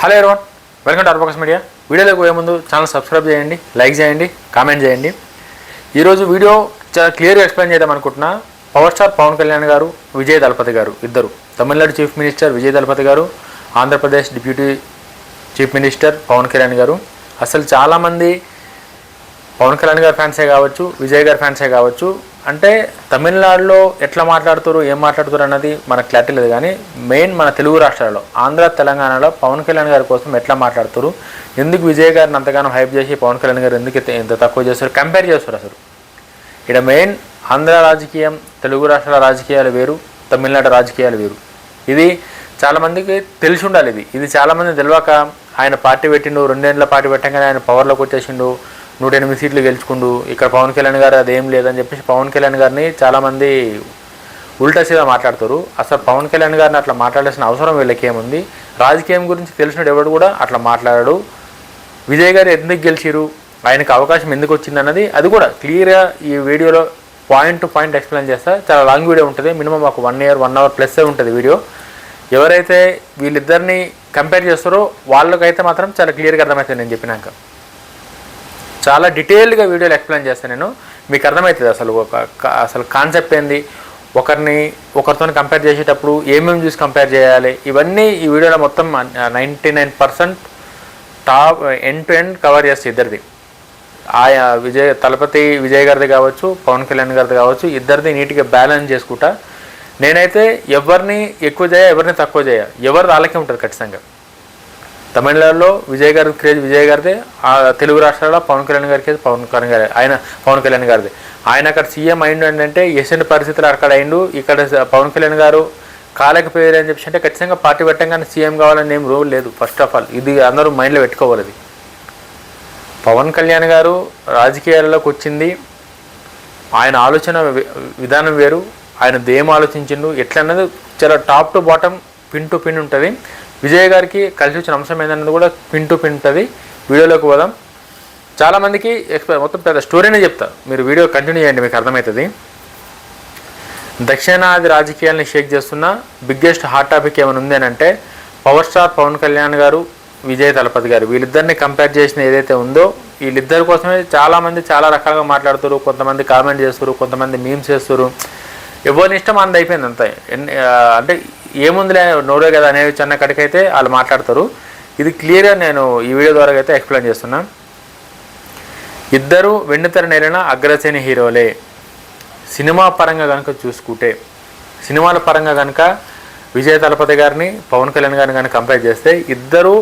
Hello everyone, welcome to R focus media. వీడియోలోకి పోయే ముందు ఛానల్ సబ్స్క్రైబ్ చేయండి, లైక్ చేయండి, కామెంట్ చేయండి. ఈరోజు వీడియో చాలా క్లియర్గా ఎక్స్ప్లెయిన్ చేద్దాం అనుకుంటున్నా. పవర్ స్టార్ పవన్ కళ్యాణ్ గారు, విజయ్ దళపతి గారు ఇద్దరు, తమిళనాడు చీఫ్ మినిస్టర్ విజయ్ దళపతి గారు, Andhra Pradesh deputy chief minister Pawan Kalyan గారు. అసలు చాలామంది పవన్ కళ్యాణ్ గారి ఫ్యాన్సే కావచ్చు, విజయ్ గారి ఫ్యాన్సే కావచ్చు, అంటే తమిళనాడులో ఎట్లా మాట్లాడుతారు, ఏం మాట్లాడుతారు అన్నది మనకు క్లారిటీ లేదు. కానీ మెయిన్ మన తెలుగు రాష్ట్రాల్లో, ఆంధ్ర తెలంగాణలో పవన్ కళ్యాణ్ గారి కోసం ఎట్లా మాట్లాడుతారు, ఎందుకు విజయ్ గారిని అంతగానో హైప్ చేసి పవన్ కళ్యాణ్ గారు ఎందుకు ఎంత తక్కువ చేస్తారు, కంపేర్ చేస్తారు. అసలు ఇక్కడ మెయిన్ ఆంధ్ర రాజకీయం, తెలుగు రాష్ట్రాల రాజకీయాలు వేరు, తమిళనాడు రాజకీయాలు వేరు. ఇది చాలామందికి తెలిసి ఉండాలి. ఇది చాలామంది తెలియక ఆయన పార్టీ పెట్టిండు, 2 ఏళ్ళ పార్టీ పెట్టగానే ఆయన పవర్లోకి వచ్చేసిండు, 108 సీట్లు గెలుచుకుండు, ఇక్కడ పవన్ కళ్యాణ్ గారు అదేం లేదని చెప్పేసి పవన్ కళ్యాణ్ గారిని చాలామంది ఉల్టా సీదా మాట్లాడతారు. అసలు పవన్ కళ్యాణ్ గారిని అట్లా మాట్లాడాల్సిన అవసరం వీళ్ళకి ఏముంది? రాజకీయం గురించి తెలిసినట్టు ఎవడు కూడా అట్లా మాట్లాడాడు. విజయ్ గారు ఎందుకు గెలిచిరు, ఆయనకు అవకాశం ఎందుకు వచ్చింది అన్నది అది కూడా క్లియర్గా ఈ వీడియోలో పాయింట్ టు పాయింట్ ఎక్స్ప్లెయిన్ చేస్తా. చాలా లాంగ్ వీడియో ఉంటుంది, మినిమం ఒక 1 అవర్ ప్లస్ ఉంటుంది వీడియో. ఎవరైతే వీళ్ళిద్దరిని కంపేర్ చేస్తారో వాళ్ళకైతే మాత్రం చాలా క్లియర్గా అర్థమవుతుంది. నేను చెప్పినాక చాలా డీటెయిల్డ్గా వీడియోలో ఎక్స్ప్లెయిన్ చేస్తాను నేను, మీకు అర్థమవుతుంది అసలు కాన్సెప్ట్ ఏంది, ఒకరితో కంపేర్ చేసేటప్పుడు ఏమేమి చూసి కంపేర్ చేయాలి, ఇవన్నీ ఈ వీడియోలో మొత్తం 99% top end to end cover చేస్తే ఇద్దరిది. ఆయా తలపతి విజయ్ గారిది కావచ్చు, పవన్ కళ్యాణ్ గారిది కావచ్చు, ఇద్దరిది నీట్గా బ్యాలెన్స్ చేసుకుంటా. నేనైతే ఎవరిని ఎక్కువ చేయ, ఎవరిని తక్కువ చేయ, ఎవరిది వాళ్ళకే ఉంటుంది ఖచ్చితంగా. తమిళనాడులో విజయ్ గారి క్రేజ్ విజయ్ గారిదే, తెలుగు రాష్ట్రాల్లో పవన్ కళ్యాణ్ గారికి పవన్ కళ్యాణ్ గారిది. ఆయన అక్కడ సీఎం అయిండు ఏంటంటే ఎసెంట్ పరిస్థితులు అక్కడ అయిండు, ఇక్కడ పవన్ కళ్యాణ్ గారు కాలేకపోయారు అని చెప్పి అంటే ఖచ్చితంగా పార్టీ పెట్టంగానే సీఎం కావాలని ఏం రూల్ లేదు. ఫస్ట్ ఆఫ్ ఆల్ ఇది అందరూ మైండ్లో పెట్టుకోవాలి. పవన్ కళ్యాణ్ గారు రాజకీయాల్లోకి వచ్చింది, ఆయన ఆలోచన విధానం వేరు, ఆయన దేం ఆలోచించిండు ఎట్లా అన్నది చాలా top to bottom, pin to pin ఉంటుంది. విజయ్ గారికి కలిసి వచ్చిన అంశం ఏంటన్నది కూడా పిన్ టు పిన్ ఉంటుంది. వీడియోలోకి పోదాం. చాలామందికి మొత్తం పెద్ద స్టోరీనే చెప్తా, మీరు వీడియో కంటిన్యూ చేయండి, మీకు అర్థమవుతుంది. దక్షిణాది రాజకీయాల్ని షేక్ చేస్తున్న బిగ్గెస్ట్ హాట్ టాపిక్ ఏమైనా ఉంది అని అంటే పవర్ స్టార్ పవన్ కళ్యాణ్ గారు, విజయ్ దళపతి గారు, వీళ్ళిద్దరిని కంపేర్ చేసిన ఏదైతే ఉందో వీళ్ళిద్దరి కోసమే చాలామంది చాలా రకాలుగా మాట్లాడుతారు. కొంతమంది కామెంట్ చేస్తారు, కొంతమంది మీమ్స్ చేస్తారు. ఎవరిని ఇష్టం అంత అయిపోయింది అంతా. అంటే ఏముందిలే నోరే కదా అనే చిన్న కడికైతే వాళ్ళు మాట్లాడతారు. ఇది క్లియర్గా నేను ఈ వీడియో ద్వారా అయితే ఎక్స్ప్లెయిన్ చేస్తున్నా. ఇద్దరు వెండితెర నేరిన అగ్రశ్రేణి హీరోలే. సినిమా పరంగా కనుక చూసుకుంటే, సినిమాల పరంగా కనుక విజయ్ దళపతి గారిని పవన్ కళ్యాణ్ గారిని కనుక కంపేర్ చేస్తే ఇద్దరు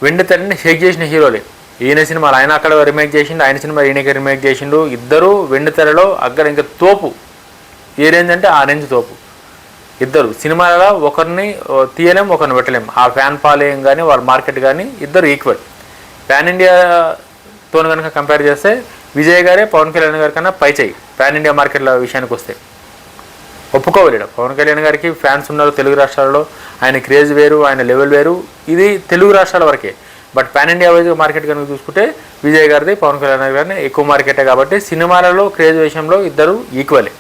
వెండితెరని షేక్ చేసిన హీరోలే. ఈయన సినిమాలు ఆయన అక్కడ రీమేక్ చేసిండు, ఆయన సినిమా ఈయనకి రీమేక్ చేసిండు. ఇద్దరు వెండితెరలో ఇంకా తోపు. ఏ రేంజ్ అంటే ఆ రేంజ్ తోపు. ఇద్దరు సినిమాలలో ఒకరిని తీయలేం, ఒకరిని పెట్టలేం. ఆ ఫ్యాన్ ఫాలోయింగ్ కానీ వాళ్ళ మార్కెట్ కానీ ఇద్దరు ఈక్వల్. ప్యాన్ ఇండియాతో కనుక కంపేర్ చేస్తే విజయ్ గారే పవన్ కళ్యాణ్ గారి కన్నా పై చేయి ప్యాన్ ఇండియా మార్కెట్ల విషయానికి వస్తే. ఒప్పుకోవాలి, పవన్ కళ్యాణ్ గారికి ఫ్యాన్స్ ఉన్నారు తెలుగు రాష్ట్రాల్లో, ఆయన క్రేజ్ వేరు, ఆయన లెవెల్ వేరు. ఇది తెలుగు రాష్ట్రాల వరకే. But pan India wise market కనుక చూసుకుంటే విజయ్ గారిది, పవన్ కళ్యాణ్ గారిని ఎక్కువ మార్కెటే. కాబట్టి సినిమాలలో క్రేజ్ విషయంలో ఇద్దరు ఈక్వలే.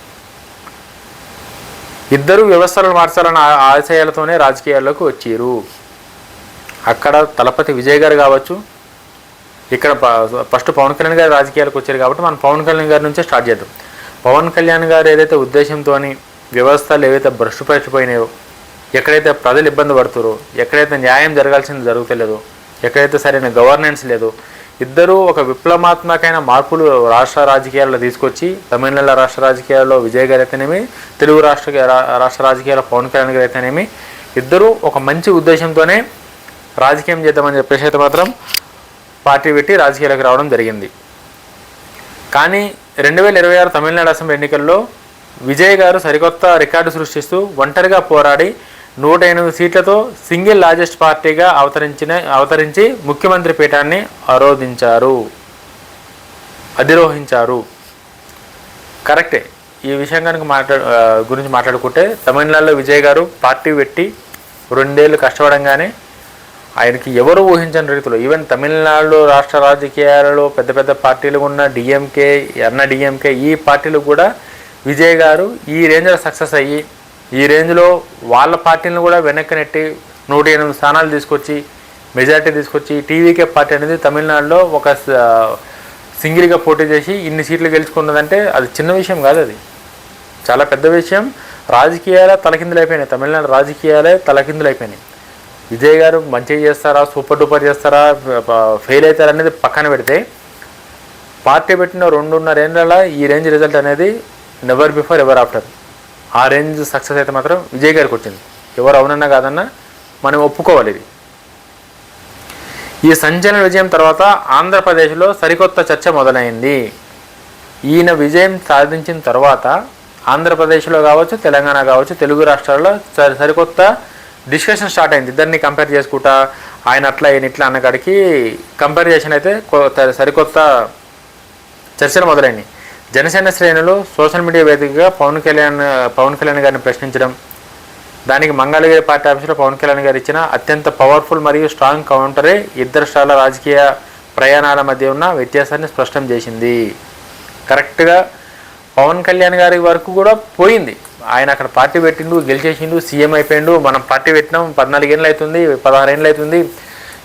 ఇద్దరు వ్యవస్థలను మార్చాలన్న ఆశయాలతోనే రాజకీయాల్లోకి వచ్చారు. అక్కడ తలపతి విజయ్ గారు కావచ్చు, ఇక్కడ ఫస్ట్ పవన్ కళ్యాణ్ గారు రాజకీయాలకు వచ్చారు. కాబట్టి మనం పవన్ కళ్యాణ్ గారి నుంచే స్టార్ట్ చేద్దాం. పవన్ కళ్యాణ్ గారు ఏదైతే ఉద్దేశంతో వ్యవస్థలు ఏవైతే భ్రష్టుపరిచిపోయినాయో, ఎక్కడైతే ప్రజలు ఇబ్బంది పడుతారో, ఎక్కడైతే న్యాయం జరగాల్సింది జరుగుతలేదో, ఎక్కడైతే సరైన గవర్నెన్స్ లేదో, ఇద్దరూ ఒక విప్లవాత్మకమైన మార్పులు రాష్ట్ర రాజకీయాల్లో తీసుకొచ్చి, తమిళనాడు రాష్ట్ర రాజకీయాల్లో విజయ్ గారు అయితేనేమి, తెలుగు రాష్ట్ర రాజకీయాల్లో పవన్ కళ్యాణ్ గారు అయితేనేమి, ఇద్దరూ ఒక మంచి ఉద్దేశంతోనే రాజకీయం చేద్దామని చెప్పేసి అయితే మాత్రం పార్టీ పెట్టి రాజకీయాలకు రావడం జరిగింది. కానీ 2026 తమిళనాడు అసెంబ్లీ ఎన్నికల్లో విజయ్ గారు సరికొత్త రికార్డు సృష్టిస్తూ ఒంటరిగా పోరాడి 108 సీట్లతో సింగిల్ లార్జెస్ట్ పార్టీగా అవతరించి ముఖ్యమంత్రి పీఠాన్ని అధిరోహించారు. కరెక్టే. ఈ విషయం కనుక గురించి మాట్లాడుకుంటే తమిళనాడులో విజయ్ గారు పార్టీ పెట్టి 2 ఏళ్ళు కష్టపడంగానే ఆయనకి ఎవరు ఊహించని రీతిలో, ఈవెన్ తమిళనాడు రాష్ట్ర రాజకీయాలలో పెద్ద పెద్ద పార్టీలు ఉన్న డిఎంకే, డిఎంకే ఈ పార్టీలు కూడా విజయ్ గారు ఈ రేంజ్లో సక్సెస్ అయ్యి, ఈ రేంజ్లో వాళ్ళ పార్టీలను కూడా వెనక్కి నెట్టి 108 స్థానాలు తీసుకొచ్చి మెజారిటీ తీసుకొచ్చి టీవీకే పార్టీ అనేది తమిళనాడులో ఒక సింగిల్గా పోటీ చేసి ఇన్ని సీట్లు గెలుచుకున్నదంటే అది చిన్న విషయం కాదు, అది చాలా పెద్ద విషయం. రాజకీయాలే తలకిందులైపోయినాయి, తమిళనాడు రాజకీయాలే తలకిందులైపోయినాయి. విజయ్ గారు మంచిగా చేస్తారా, సూపర్ డూపర్ చేస్తారా, ఫెయిల్ అవుతారా అనేది పక్కన పెడితే పార్టీ పెట్టిన 2.5 ఏళ్ళ ఈ రేంజ్ రిజల్ట్ అనేది నెవర్ బిఫోర్ ఎవర్ ఆఫ్టర్. ఆ రేంజ్ సక్సెస్ అయితే మాత్రం విజయ్ గారికి వచ్చింది. ఎవరు అవునన్నా కాదన్నా మనం ఒప్పుకోవాలి. ఇది ఈ సంచలన విజయం తర్వాత ఆంధ్రప్రదేశ్లో సరికొత్త చర్చ మొదలైంది. ఈయన విజయం సాధించిన తర్వాత ఆంధ్రప్రదేశ్లో కావచ్చు, తెలంగాణ కావచ్చు, తెలుగు రాష్ట్రాల్లో సరికొత్త డిస్కషన్ స్టార్ట్ అయింది. ఇద్దరిని కంపేర్ చేసుకుంటా ఆయన అట్లా ఈయన ఇట్లా అన్నకాడికి కంపారిజేషన్ అయితే సరికొత్త చర్చలు మొదలైనవి. జనసేన శ్రేణులు సోషల్ మీడియా వేదికగా పవన్ కళ్యాణ్ గారిని ప్రశ్నించడం, దానికి మంగళగిరి పార్టీ ఆఫీసులో పవన్ కళ్యాణ్ గారు ఇచ్చిన అత్యంత పవర్ఫుల్ మరియు స్ట్రాంగ్ కౌంటరే ఇద్దరు స్టార్ల రాజకీయ ప్రయాణాల మధ్య ఉన్న వ్యత్యాసాన్ని స్పష్టం చేసింది. కరెక్ట్గా పవన్ కళ్యాణ్ గారి వరకు కూడా పోయింది. ఆయన అక్కడ పార్టీ పెట్టిండు, గెలిచేసిండు, సీఎం అయిపోయిండు. మనం పార్టీ పెట్టినాం 14 ఏళ్ళు అవుతుంది, 16 ఏళ్ళు అవుతుంది,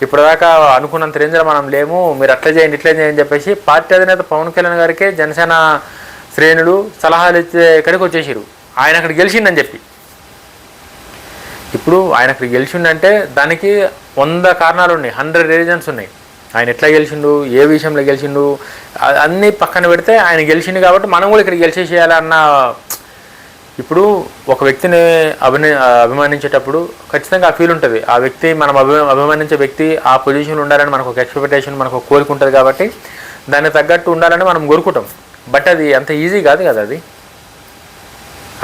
ఇప్పటిదాకా అనుకున్నంత రేంజ్లో మనం లేము, మీరు అట్లా చేయండి ఇట్లా చేయండి చెప్పేసి పార్టీ అధినేత పవన్ కళ్యాణ్ గారికే జనసేన శ్రేణులు సలహాలు ఇచ్చే ఇక్కడికి వచ్చేసారు ఆయన అక్కడ గెలిచిండని చెప్పి. ఇప్పుడు ఆయన అక్కడ గెలిచిండంటే దానికి 100 కారణాలు ఉన్నాయి, 100 రీజన్స్ ఉన్నాయి. ఆయన ఎట్లా గెలిచిండు, ఏ విషయంలో గెలిచిండు అన్నీ పక్కన పెడితే ఆయన గెలిచిండు కాబట్టి మనం కూడా ఇక్కడ గెలిచేసేయాలన్న. ఇప్పుడు ఒక వ్యక్తిని అభిమానించేటప్పుడు ఖచ్చితంగా ఆ ఫీల్ ఉంటుంది. ఆ వ్యక్తి మనం అభిమానించే వ్యక్తి ఆ పొజిషన్లో ఉండాలని మనకు ఒక ఎక్స్పెక్టేషన్, మనకు ఒక కోరిక ఉంటుంది కాబట్టి దానికి తగ్గట్టు ఉండాలని మనం కోరుకుంటాం. బట్ అది అంత ఈజీ కాదు కదా. అది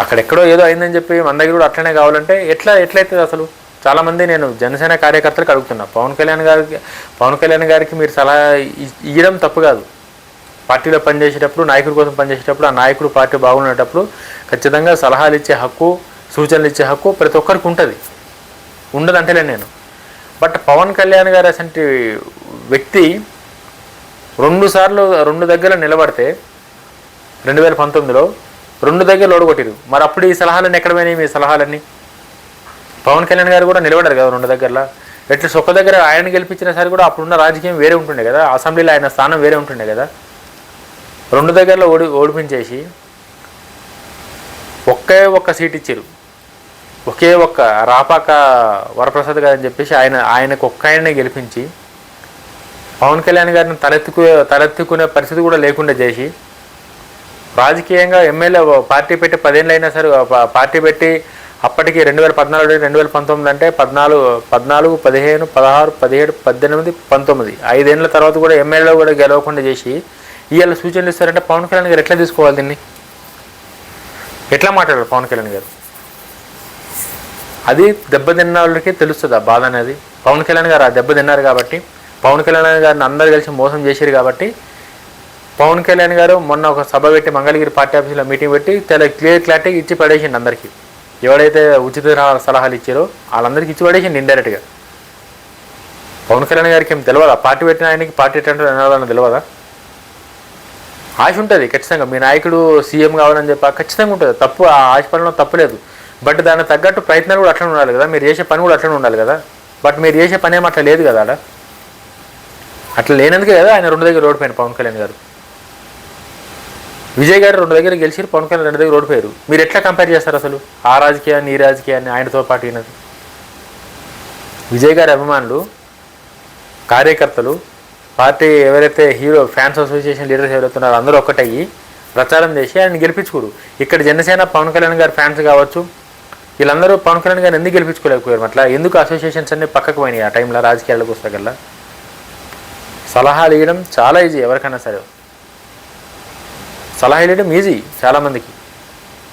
అక్కడెక్కడో ఏదో అయిందని చెప్పి మన దగ్గర కూడా అట్లనే కావాలంటే ఎట్లయితుంది అసలు? చాలామంది నేను జనసేన కార్యకర్తలకు అడుగుతున్నా, పవన్ కళ్యాణ్ గారికి మీరు సలహా ఇవ్వడం తప్పు కాదు. పార్టీలో పనిచేసేటప్పుడు, నాయకుడి కోసం పనిచేసేటప్పుడు, ఆ నాయకుడు పార్టీ బాగుండేటప్పుడు ఖచ్చితంగా సలహాలు ఇచ్చే హక్కు, సూచనలు ఇచ్చే హక్కు ప్రతి ఒక్కరికి ఉంటుంది, ఉండదంటేలే నేను. బట్ పవన్ కళ్యాణ్ గారు అసంటి వ్యక్తి 2 సార్లు 2 దగ్గర నిలబడితే 2019లో 2 దగ్గర ఓడగొట్టిరు. మరి అప్పుడు ఈ సలహాలన్నీ ఎక్కడ పోయినాయి? మీ సలహాలన్నీ పవన్ కళ్యాణ్ గారు కూడా నిలబడారు కదా 2 దగ్గరలో. ఎట్లీస్ట్ ఒక్క దగ్గర ఆయన గెలిపించిన సరే కూడా అప్పుడున్న రాజకీయం వేరే ఉంటుండే కదా, అసెంబ్లీలో ఆయన స్థానం వేరే ఉంటుండే కదా. 2 దగ్గరలో ఓడిపించేసి ఒక్క సీట్ ఇచ్చారు, ఒకే ఒక్క రాపాక వరప్రసాద్ గారు అని చెప్పేసి ఆయనకు ఆయనే గెలిపించి పవన్ కళ్యాణ్ గారిని తలెత్తుకునే పరిస్థితి కూడా లేకుండా చేసి రాజకీయంగా ఎమ్మెల్యే పార్టీ పెట్టి 10 ఏళ్ళు అయినా సరే పార్టీ పెట్టి అప్పటికి 2014 2019 అంటే 14 15 16 17 18 19 5 ఏళ్ళ తర్వాత కూడా ఎమ్మెల్యేలో కూడా గెలవకుండా చేసి ఇవాళ సూచనలు ఇస్తారంటే పవన్ కళ్యాణ్ గారు ఎట్లా తీసుకోవాలి? దీన్ని ఎట్లా మాట్లాడారు పవన్ కళ్యాణ్ గారు? అది దెబ్బతిన్న వాళ్ళకి తెలుస్తుంది ఆ బాధ అనేది. పవన్ కళ్యాణ్ గారు ఆ దెబ్బతిన్నారు కాబట్టి, పవన్ కళ్యాణ్ గారిని అందరు కలిసి మోసం చేశారు కాబట్టి పవన్ కళ్యాణ్ గారు మొన్న ఒక సభ పెట్టి మంగళగిరి పార్టీ ఆఫీసులో మీటింగ్ పెట్టి క్లారిటీ ఇచ్చి పడేసిండు అందరికీ. ఎవడైతే ఉచిత సలహాలు ఇచ్చారో వాళ్ళందరికీ ఇచ్చి పడేసిండు ఇండైరెక్ట్గా. పవన్ కళ్యాణ్ గారికి ఏం తెలియదా? పార్టీ పెట్టిన ఆయనకి పార్టీ ఎట్లా తెలియదా? ఆశ ఉంటుంది ఖచ్చితంగా. మీ నాయకుడు సీఎం కావాలని చెప్పి ఖచ్చితంగా ఉంటుంది, తప్పు ఆ ఆశ పనిలో తప్పులేదు. బట్ దానికి తగ్గట్టు ప్రయత్నాలు కూడా అట్లనే ఉండాలి కదా, మీరు చేసే పని కూడా అట్లనే ఉండాలి కదా. బట్ మీరు చేసే పని ఏమో అట్లా లేదు కదా. అట్లా లేనందుకే కదా ఆయన 2 దగ్గర ఓడిపోయాను పవన్ కళ్యాణ్ గారు. విజయ్ గారు 2 దగ్గర గెలిచారు, పవన్ కళ్యాణ్ 2 దగ్గర ఓడిపోయారు. మీరు ఎట్లా కంపేర్ చేస్తారు అసలు ఆ రాజకీయాన్ని ఈ రాజకీయాన్ని ఆయనతో పాటు ఈయనది? విజయ్ గారి అభిమానులు, కార్యకర్తలు, పార్టీ ఎవరైతే హీరో ఫ్యాన్స్ అసోసియేషన్ లీడర్స్ ఎవరైతున్నారో అందరూ ఒక్కటయ్యి ప్రచారం చేసి ఆయన గెలిపించుకోరు. ఇక్కడ జనసేన పవన్ కళ్యాణ్ గారి ఫ్యాన్స్ కావచ్చు, వీళ్ళందరూ పవన్ కళ్యాణ్ గారిని ఎందుకు గెలిపించుకోలేకపోయారు? అట్లా ఎందుకు అసోసియేషన్స్ అన్నీ పక్కకు పోయినాయి ఆ టైంలో రాజకీయాలకు వస్తాకల్లా? సలహాలు ఇవ్వడం చాలా ఈజీ, ఎవరికైనా సరే సలహా ఇవ్వడం ఈజీ చాలామందికి.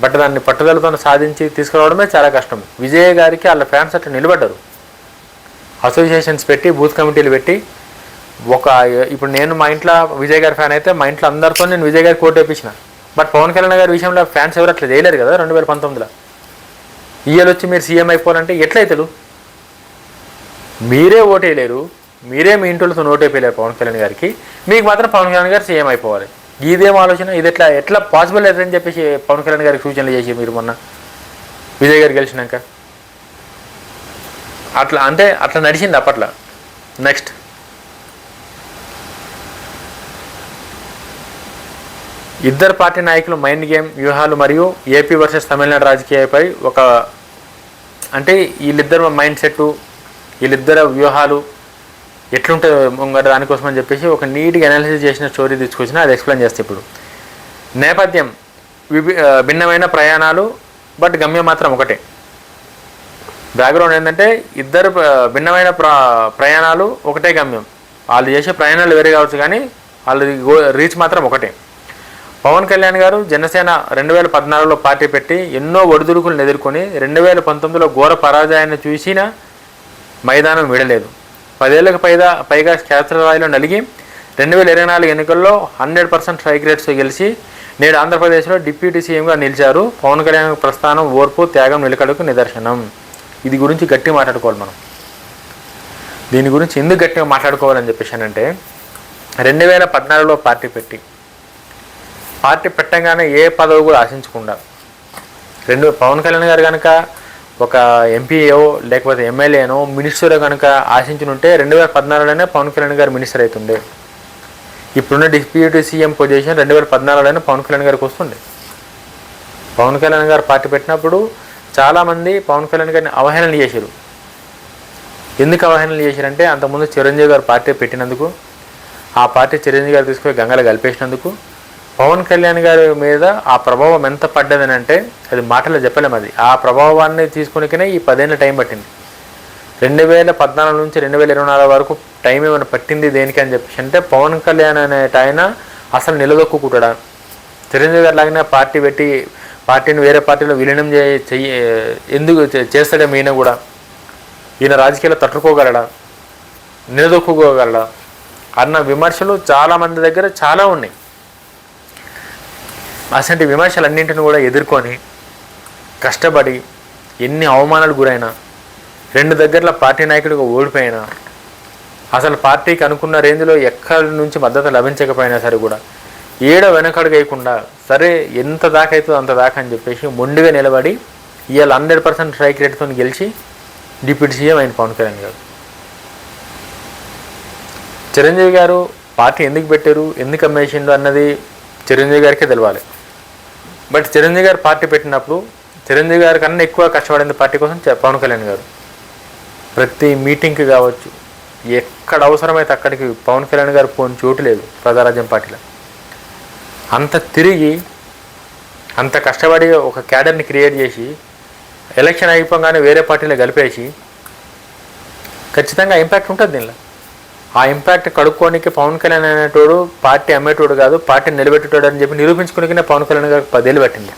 బట్ దాన్ని పట్టుదలతో సాధించి తీసుకురావడమే చాలా కష్టం. విజయ్ గారికి వాళ్ళ ఫ్యాన్స్ అట్లా నిలబడ్డారు. అసోసియేషన్స్ పెట్టి, బూత్ కమిటీలు పెట్టి, ఇప్పుడు నేను మా ఇంట్లో విజయ్ గారి ఫ్యాన్ అయితే మా ఇంట్లో అందరితో నేను విజయ్ గారికి ఓటు వేయించిన. బట్ పవన్ కళ్యాణ్ గారి విషయంలో ఫ్యాన్స్ ఎవరు అట్లా చేయలేరు కదా 2019లో. ఇయ్యాలు వచ్చి మీరు సీఎం అయిపోవాలంటే ఎట్లయితలు? మీరే ఓటేయలేరు, మీరే మీ ఇంట్లో ఓటేయలేరు పవన్ కళ్యాణ్ గారికి, మీకు మాత్రం పవన్ కళ్యాణ్ గారు సీఎం అయిపోవాలి. ఇదేం ఆలోచన? ఇది ఎట్లా పాసిబుల్ అవుతుందని చెప్పేసి పవన్ కళ్యాణ్ గారికి సూచనలు చేసి మీరు మొన్న విజయ్ గారు గెలిచినాక అట్లా అంటే అట్లా నడిచింది అప్పట్లో. నెక్స్ట్ ఇద్దరు పార్టీ నాయకులు మైండ్ గేమ్ వ్యూహాలు మరియు ఏపీ వర్సెస్ తమిళనాడు రాజకీయాలపై ఒక అంటే వీళ్ళిద్దరు మైండ్ సెట్ వీళ్ళిద్దరు వ్యూహాలు ఎట్లుంటుంది ముంగట దానికోసం అని చెప్పేసి ఒక నీట్గా అనాలిసిస్ చేసిన స్టోరీ తీసుకొచ్చిన అది ఎక్స్ప్లెయిన్ చేస్తే ఇప్పుడు నేపథ్యం భిన్నమైన ప్రయాణాలు బట్ గమ్యం మాత్రం ఒకటే. బ్యాక్గ్రౌండ్ ఏంటంటే ఇద్దరు భిన్నమైన ప్రయాణాలు ఒకటే గమ్యం. వాళ్ళు చేసే ప్రయాణాలు వేరే కావచ్చు కానీ వాళ్ళది రీచ్ మాత్రం ఒకటే. పవన్ కళ్యాణ్ గారు జనసేన 2014లో పార్టీ పెట్టి ఎన్నో ఒడిదుడుకులను ఎదుర్కొని 2019లో ఘోర పరాజయాన్ని చూసిన మైదానం వీడలేదు. 10 ఏళ్లకు పైగా క్షేత్రస్థాయిలో నలిగి 2024 ఎన్నికల్లో 100% స్ట్రైక్ రేట్స్ గెలిచి నేడు ఆంధ్రప్రదేశ్లో డిప్యూటీ సీఎంగా నిలిచారు. పవన్ కళ్యాణ్ ప్రస్థానం ఓర్పు త్యాగం నిలకడకు నిదర్శనం. ఇది గురించి గట్టిగా మాట్లాడుకోవాలి మనం. దీని గురించి ఎందుకు గట్టిగా మాట్లాడుకోవాలని చెప్పేసానంటే 2014లో పార్టీ పెట్టగానే ఏ పదవి కూడా ఆశించకుండా పవన్ కళ్యాణ్ గారు కనుక ఒక ఎంపీఓ లేకపోతే ఎమ్మెల్యేనో మినిస్టరో కనుక ఆశించుంటే 2014లోనే పవన్ కళ్యాణ్ గారు మినిస్టర్ అవుతుండే. ఇప్పుడున్న డిప్యూటీ సీఎం పొజిషన్ 2014లోనే పవన్ కళ్యాణ్ గారికి వస్తుండే. పవన్ కళ్యాణ్ గారు పార్టీ పెట్టినప్పుడు చాలామంది పవన్ కళ్యాణ్ గారిని అవహేళన చేశారు. ఎందుకు అవహేళన చేశారంటే అంతకుముందు చిరంజీవి గారు పార్టీ పెట్టినందుకు, ఆ పార్టీ చిరంజీవి గారు తీసుకొని గంగలో కలిపేసినందుకు పవన్ కళ్యాణ్ గారి మీద ఆ ప్రభావం ఎంత పడ్డదని అంటే అది మాటలో చెప్పలేము. అది ఆ ప్రభావాన్ని తీసుకునికనే ఈ 10 ఏళ్ళ టైం పట్టింది. 2014 నుంచి 2024 వరకు టైం ఏమైనా పట్టింది దేనికి అని చెప్పేసి అంటే పవన్ కళ్యాణ్ అనేట ఆయన అసలు నిలదొక్కుంటాడా, చిరంజీవి గారి లాగానే పార్టీ పెట్టి పార్టీని వేరే పార్టీలో విలీనం ఎందుకు చేస్తాడే ఈయన కూడా, ఈయన రాజకీయాల్లో తట్టుకోగలడా, నిలదొక్కుకోగలడా అన్న విమర్శలు చాలామంది దగ్గర చాలా ఉన్నాయి. అసలు విమర్శలన్నింటిని కూడా ఎదుర్కొని కష్టపడి ఎన్ని అవమానాలు గురైనా 2 దగ్గరలో పార్టీ నాయకుడిగా ఓడిపోయినా అసలు పార్టీకి అనుకున్న రేంజ్లో ఎక్కడి నుంచి మద్దతు లభించకపోయినా సరే కూడా వెనకడుగేయకుండా సరే ఎంత దాకా అవుతుందో అంత దాకా అని చెప్పేసి మొండిగా నిలబడి ఇవాళ 100% స్ట్రైక్ రేట్తో గెలిచి డిప్యూటీ సీఎం అయిన పవన్ కళ్యాణ్ గారు. చిరంజీవి గారు పార్టీ ఎందుకు పెట్టారు, ఎందుకు అమ్మేసిండు అన్నది చిరంజీవి గారికే తెలవాలి. బట్ చిరంజీవి గారు పార్టీ పెట్టినప్పుడు చిరంజీవి గారి కన్నా ఎక్కువ కష్టపడింది పార్టీ కోసం పవన్ కళ్యాణ్ గారు. ప్రతి మీటింగ్కి కావచ్చు, ఎక్కడ అవసరమైతే అక్కడికి పవన్ కళ్యాణ్ గారు పోని చోటు లేదు ప్రజారాజ్యం పార్టీలో. అంత తిరిగి అంత కష్టపడి ఒక క్యాడర్ని క్రియేట్ చేసి ఎలక్షన్ అయిపోగానే వేరే పార్టీలో కలిపేసి ఖచ్చితంగా ఇంపాక్ట్ ఉంటుంది దీనిలో. ఆ ఇంపాక్ట్ కడుక్కోనికి పవన్ కళ్యాణ్ అనేటోడు పార్టీ అమ్మేటోడు కాదు, పార్టీని నిలబెట్టేటోడు అని చెప్పి నిరూపించుకునే పవన్ కళ్యాణ్ గారికి 10 ఏళ్ళు పట్టింది.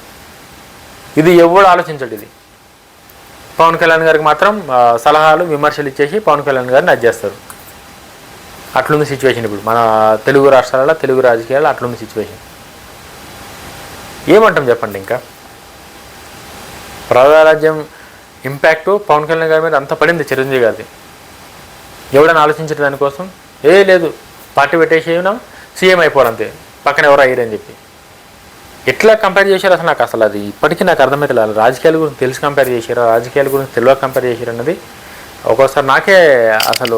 ఇది ఎవడు ఆలోచించడు. ఇది పవన్ కళ్యాణ్ గారికి మాత్రం సలహాలు విమర్శలు ఇచ్చేసి పవన్ కళ్యాణ్ గారిని చేస్తారు. అట్లుంది సిచ్యువేషన్ ఇప్పుడు మన తెలుగు రాష్ట్రాలలో, తెలుగు రాజకీయాల్లో అట్లుంది సిచ్యువేషన్. ఏమంటాం చెప్పండి. ఇంకా ప్రజారాజ్యం ఇంపాక్టు పవన్ కళ్యాణ్ గారి మీద అంత పడింది చిరంజీవి గారిది. ఎవడైనా ఆలోచించే దానికోసం లేదు పార్టీ పెట్టేసేనా సీఎం అయిపోరంతే, పక్కన ఎవరు అయ్యారని చెప్పి ఎట్లా కంపేర్ చేశారు అసలు అది ఇప్పటికీ నాకు అర్థమైతే లేదు. రాజకీయాల గురించి తెలిసి కంపేర్ చేశారు, రాజకీయాల గురించి తెలియక కంపేర్ చేశారు అన్నది ఒక్కోసారి నాకే అసలు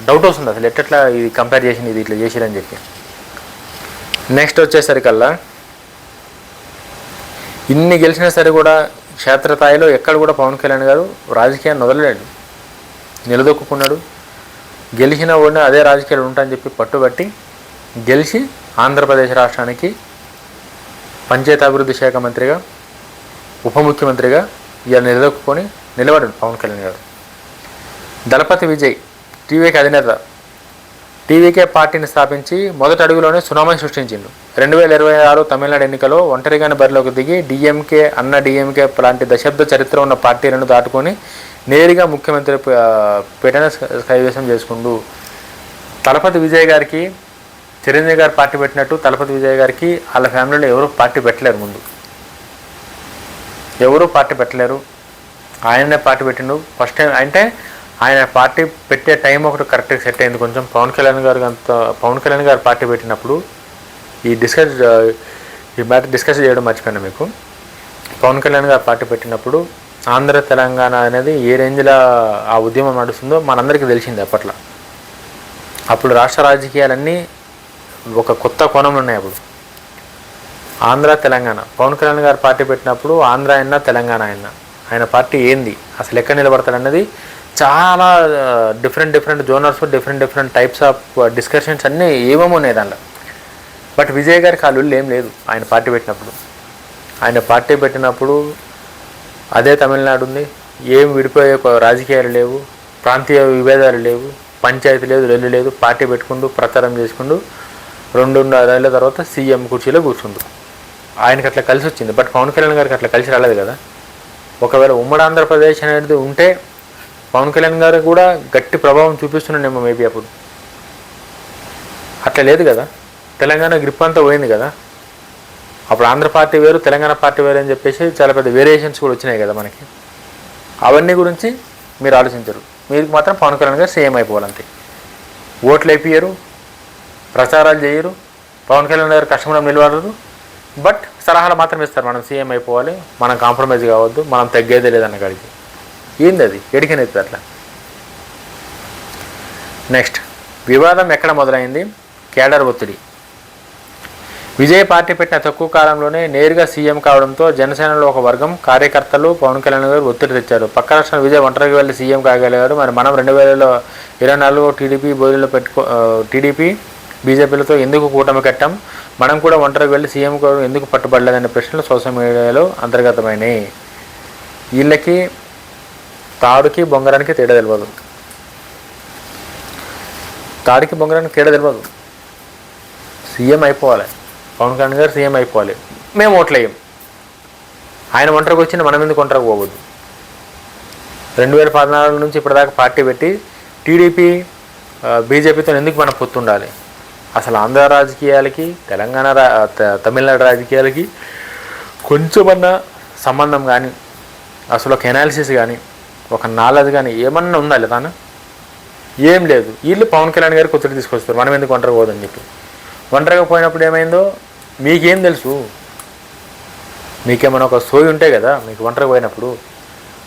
డౌట్ వస్తుంది. అసలు ఎట్లా ఇది కంపేర్ చేసింది, ఇది ఇట్లా చేశారని చెప్పి. నెక్స్ట్ వచ్చేసరికల్లా ఇన్ని గెలిచినా సరే కూడా క్షేత్రస్థాయిలో ఎక్కడ కూడా పవన్ కళ్యాణ్ గారు రాజకీయాన్ని వదలలేడు, నిలదొక్కున్నాడు. గెలిచిన వాడిని అదే రాజకీయాలు ఉంటాయని చెప్పి పట్టుబట్టి గెలిచి ఆంధ్రప్రదేశ్ రాష్ట్రానికి పంచాయతీరాజ్ శాఖ మంత్రిగా, ఉప ముఖ్యమంత్రిగా ఇలా నిలదొక్కుని నిలబడాడు పవన్ కళ్యాణ్ గారు. దళపతి విజయ్ టీవీకే అధినేత, టీవీకే పార్టీని స్థాపించి మొదటి అడుగులోనే సునామీ సృష్టించిండు. 2026 తమిళనాడు ఎన్నికలో ఒంటరిగానే బరిలోకి దిగి డిఎంకే డిఎంకే లాంటి దశాబ్ద చరిత్ర ఉన్న పార్టీలను దాటుకొని నేరుగా ముఖ్యమంత్రి పీఠాన్ని కైవసం చేసుకుంటూ దళపతి విజయ్ గారికి చిరంజీవి గారు పార్టీ పెట్టినట్టు దళపతి విజయ్ గారికి వాళ్ళ ఫ్యామిలీలో ఎవరు పార్టీ పెట్టలేరు. ముందు ఎవరు పార్టీ పెట్టలేరు, ఆయననే పార్టీ పెట్టిండు ఫస్ట్ టైం. అంటే ఆయన పార్టీ పెట్టే టైం ఒకటి కరెక్ట్గా సెట్ అయింది కొంచెం. పవన్ కళ్యాణ్ గారు పార్టీ పెట్టినప్పుడు ఈ మ్యాటర్ డిస్కస్ చేయడం మర్చిపోయినా మీకు. పవన్ కళ్యాణ్ గారు పార్టీ పెట్టినప్పుడు ఆంధ్ర తెలంగాణ అనేది ఏ రేంజ్లో ఆ ఉద్యమం నడుస్తుందో మనందరికీ తెలిసింది అప్పట్లో. అప్పుడు రాష్ట్ర రాజకీయాలన్నీ ఒక కొత్త కోణంలో ఉన్నాయి. అప్పుడు ఆంధ్ర తెలంగాణ, పవన్ కళ్యాణ్ గారు పార్టీ పెట్టినప్పుడు ఆంధ్ర అయినా తెలంగాణ అయినా ఆయన పార్టీ ఏంది, అసలు ఎక్కడ నిలబడతాడన్నది చాలా different genres, different types of discussions అన్నీ ఏమేమో ఉన్నాయి దాంట్లో. బట్ విజయ్ గారికి ఆ లొల్లి ఏం లేదు. ఆయన పార్టీ పెట్టినప్పుడు అదే తమిళనాడు ఉంది, ఏం విడిపోయే రాజకీయాలు లేవు, ప్రాంతీయ విభేదాలు లేవు, పంచాయతీ లేదు, లొల్లి లేదు. పార్టీ పెట్టుకుంటూ ప్రచారం చేసుకుంటూ 2.5 ఏళ్ళ తర్వాత సీఎం కుర్చీలో కూర్చుండు. ఆయనకి అట్లా కలిసి వచ్చింది. బట్ పవన్ కళ్యాణ్ గారికి అట్లా కలిసి రాలేదు కదా. ఒకవేళ ఉమ్మడి ఆంధ్రప్రదేశ్ అనేది ఉంటే పవన్ కళ్యాణ్ గారు కూడా గట్టి ప్రభావం చూపిస్తున్నాడేమో మేబీ. అప్పుడు అట్లా లేదు కదా. తెలంగాణ గ్రిప్ అంతా పోయింది కదా. అప్పుడు ఆంధ్ర పార్టీ వేరు, తెలంగాణ పార్టీ వేరు అని చెప్పేసి చాలా పెద్ద వేరియేషన్స్ కూడా వచ్చినాయి కదా మనకి. అవన్నీ గురించి మీరు ఆలోచించరు. మీరు మాత్రం పవన్ కళ్యాణ్ గారు సీఎం అయిపోవాలంతే. ఓట్లు అయిపోయారు, ప్రచారాలు చేయరు, పవన్ కళ్యాణ్ గారు కష్టంలో నిలబడరు. బట్ సలహాలు మాత్రం ఇస్తారు, మనం సీఎం అయిపోవాలి, మనం కాంప్రమైజ్ కావద్దు, మనం తగ్గేదే లేదన్న కాడికి. ఏంది అది, ఎడికనైతుంది అట్లా. నెక్స్ట్ వివాదం ఎక్కడ మొదలైంది? కేడర్ ఒత్తిడి. విజయ్ పార్టీ పెట్టిన తక్కువ కాలంలోనే నేరుగా సీఎం కావడంతో జనసేనలో ఒక వర్గం కార్యకర్తలు పవన్ కళ్యాణ్ గారు ఒత్తిడి తెచ్చారు. పక్క రాష్ట్రం విజయ్ ఒంటరికి వెళ్ళి సీఎం కాగలిగారు, మరి మనం 2024 టీడీపీ బోధిలో టీడీపీ బీజేపీలతో ఎందుకు కూటమి కట్టాం, మనం కూడా ఒంటరికి వెళ్ళి సీఎం కావడం ఎందుకు పట్టుబడలేదనే ప్రశ్నలు సోషల్ మీడియాలో అంతర్గతమైనాయి. వీళ్ళకి తాడుకి బొంగరానికి తేడా తెలియదు. తాడికి బొంగరానికి తేడా తెలియదు. సీఎం అయిపోవాలి, పవన్ కళ్యాణ్ గారు సీఎం అయిపోవాలి, మేము ఓట్లేయం. ఆయన ఒంటరికి వచ్చిన మనం ఎందుకు ఒంటరికి పోవద్దు? 2014 నుంచి ఇప్పటిదాకా పార్టీ పెట్టి టీడీపీ బీజేపీతో ఎందుకు మనం పొత్తుండాలి? అసలు ఆంధ్ర రాజకీయాలకి తమిళనాడు రాజకీయాలకి కొంచెమన్నా సంబంధం కానీ, అసలు ఒక ఎనాలిసిస్ కానీ, ఒక నాలెడ్జ్ కానీ ఏమన్నా ఉండాలి తాను? ఏం లేదు. వీళ్ళు పవన్ కళ్యాణ్ గారికి ఒత్తిడి తీసుకొస్తారు, మనం ఎందుకు ఒంటరికి పోదని చెప్పి. ఒంటరిగా పోయినప్పుడు ఏమైందో మీకేం తెలుసు? మీకేమైనా ఒక సోయి ఉంటే కదా మీకు ఒంటరికి పోయినప్పుడు.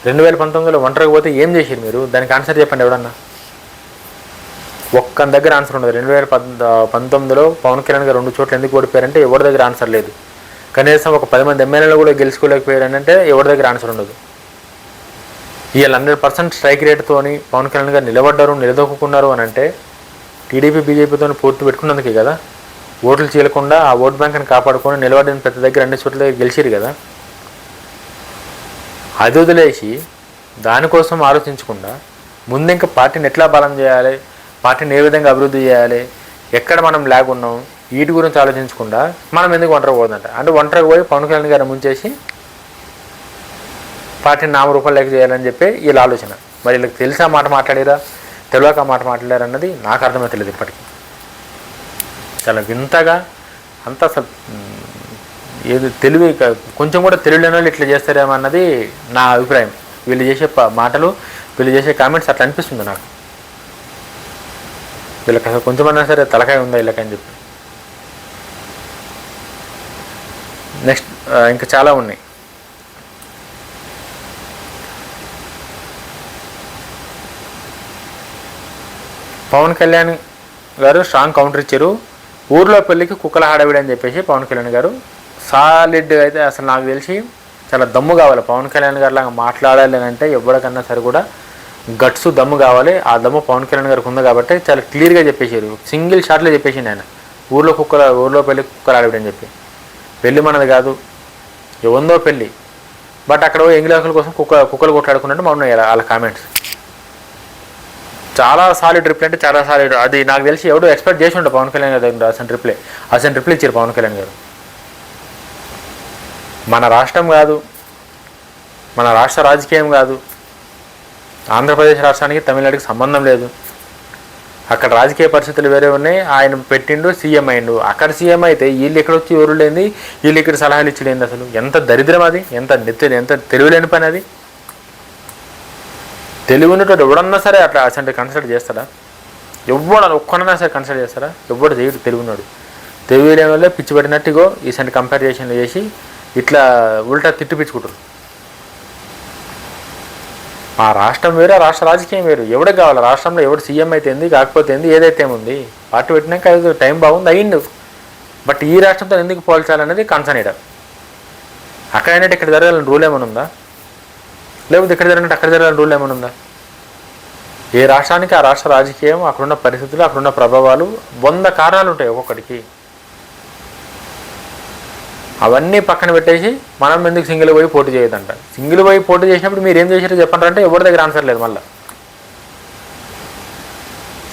2019లో ఒంటరికి పోతే ఏం చేశారు మీరు? దానికి ఆన్సర్ చెప్పండి ఎవడన్నా. ఒక్క దగ్గర ఆన్సర్ ఉండదు. 2019లో పవన్ కళ్యాణ్ గారు 2 చోట్ల ఎందుకు ఓడిపోయారంటే ఎవరి దగ్గర ఆన్సర్ లేదు. కనీసం ఒక 10 మంది ఎమ్మెల్యేలు కూడా గెలుచుకోలేకపోయారంటే ఎవరి దగ్గర ఆన్సర్ ఉండదు. వీళ్ళు 100% స్ట్రైక్ రేట్తోని పవన్ కళ్యాణ్ గారు నిలదొక్కున్నారు అని అంటే టీడీపీ బీజేపీతో పూర్తి పెట్టుకున్నందుకే కదా. ఓట్లు చీలకుండా ఆ ఓట్ బ్యాంక్ని కాపాడుకొని నిలబడిన ప్రతి దగ్గర 2 చోట్ల దగ్గర గెలిచిరు కదా. అది వదిలేసి దానికోసం ఆలోచించకుండా ముందు ఇంకా పార్టీని ఎట్లా బలం చేయాలి, పార్టీని ఏ విధంగా అభివృద్ధి చేయాలి, ఎక్కడ మనం ల్యాగ్ ఉన్నాం, వీటి గురించి ఆలోచించకుండా మనం ఎందుకు ఒంటరికి పోదంట. అంటే ఒంటరికి పోయి పవన్ కళ్యాణ్ గారిని ముంచేసి పార్టీని నామరూపాలు చేయాలని చెప్పి వీళ్ళ ఆలోచన. మరి వీళ్ళకి తెలిసి ఆ మాట మాట్లాడారా, తెలియక మాట మాట్లాడారు అన్నది నాకు అర్థమే తెలియదు ఇప్పటికీ. చాలా వింతగా అంత అసలు ఏది తెలివి కొంచెం కూడా తెలియలేని వాళ్ళు ఇట్లా చేస్తారేమో అన్నది నా అభిప్రాయం. వీళ్ళు చేసే మాటలు, వీళ్ళు చేసే కామెంట్స్ అట్లా అనిపిస్తుంది నాకు. వీళ్ళకి అసలు కొంచెమన్నా సరే తలకాయ ఉందా వీళ్ళకని చెప్పి. నెక్స్ట్ ఇంకా చాలా ఉన్నాయి. పవన్ కళ్యాణ్ గారు స్ట్రాంగ్ కౌంటర్ ఇచ్చారు. ఊర్లో పెళ్ళికి కుక్కల హడావిడి అని చెప్పేసి పవన్ కళ్యాణ్ గారు సాలిడ్ అయితే అసలు నాకు తెలిసి చాలా దమ్ము కావాలి పవన్ కళ్యాణ్ గారు లాగా మాట్లాడాలి అని అంటే. ఎవరికన్నా సరే కూడా గట్స్ దమ్ము కావాలి. ఆ దమ్ము పవన్ కళ్యాణ్ గారికి ఉంది కాబట్టి చాలా క్లియర్గా చెప్పేశారు. సింగిల్ షాట్లో చెప్పేసింది ఆయన. ఊర్లో పెళ్ళి కుక్కల హడావిడి అని చెప్పి. పెళ్ళి మనది కాదు, ఎవందో పెళ్ళి. బట్ అక్కడ ఎంగిలాకుల కోసం కుక్కలు కొట్లాడుకున్నట్టు మౌనం వాళ్ళ కామెంట్స్. చాలా సాలిడ్ రిప్లై అంటే చాలా సాలిడ్. అది నాకు తెలిసి ఎవడో ఎక్స్పెక్ట్ చేసి ఉంటాడు పవన్ కళ్యాణ్ గారి దగ్గర అసలు రిప్లై ఇచ్చారు పవన్ కళ్యాణ్ గారు. మన రాష్ట్రం కాదు, మన రాష్ట్ర రాజకీయం కాదు, ఆంధ్రప్రదేశ్ రాష్ట్రానికి తమిళనాడుకి సంబంధం లేదు. అక్కడ రాజకీయ పరిస్థితులు వేరే ఉన్నాయి. ఆయన పెట్టిండు, సీఎం అయిండు. అక్కడ సీఎం అయితే వీళ్ళు ఇక్కడ వచ్చి ఎవరు లేని, వీళ్ళు ఇక్కడ సలహాలు ఇచ్చలేంది. అసలు ఎంత దరిద్రం అది, ఎంత తెలివిలేని పని అది. తెలివి ఉన్నట్టు ఎవడన్నా సరే అట్లా అసలు కన్సిడర్ చేస్తాడా? ఒక్కడన్నా సరే కన్సిడర్ చేస్తారా? ఎవడు చేయడు. తెలివి ఉన్నాడు. తెలివి లేని వల్లే పిచ్చి పట్టినట్టుగో ఈసారి కంపారిజేషన్లు చేసి ఇట్లా ఉల్టా తిట్టిపించుకుంటారు. ఆ రాష్ట్రం వేరు, ఆ రాష్ట్ర రాజకీయం వేరు. ఎవడికి కావాలి రాష్ట్రంలో? ఎవడు సీఎం అయితే ఏంది, కాకపోతే ఏంది, ఏదైతే ఏముంది. పార్టీ పెట్టినాక అది టైం బాగుంది అయ్యిండు. బట్ ఈ రాష్ట్రంతో ఎందుకు పోల్చాలనేది కన్సర్న్ ఇడ. అక్కడ అయినట్టు ఇక్కడ జరగాలని రూల్ ఏమైనా ఉందా? లేకపోతే ఇక్కడ జరిగినట్టు అక్కడ జరగాలని రూల్ ఏమైనా ఉందా? ఏ రాష్ట్రానికి ఆ రాష్ట్ర రాజకీయం, అక్కడున్న పరిస్థితులు, అక్కడున్న ప్రభావాలు 100 కారణాలు ఉంటాయి ఒక్కొక్కటికి. అవన్నీ పక్కన పెట్టేసి మనం ఎందుకు సింగిల్ పోయి పోటీ చేయదంట. సింగిల్ పోయి పోటీ చేసినప్పుడు మీరు ఏం చేశారో చెప్పండి, ఎవరి దగ్గర ఆన్సర్ లేదు. మళ్ళీ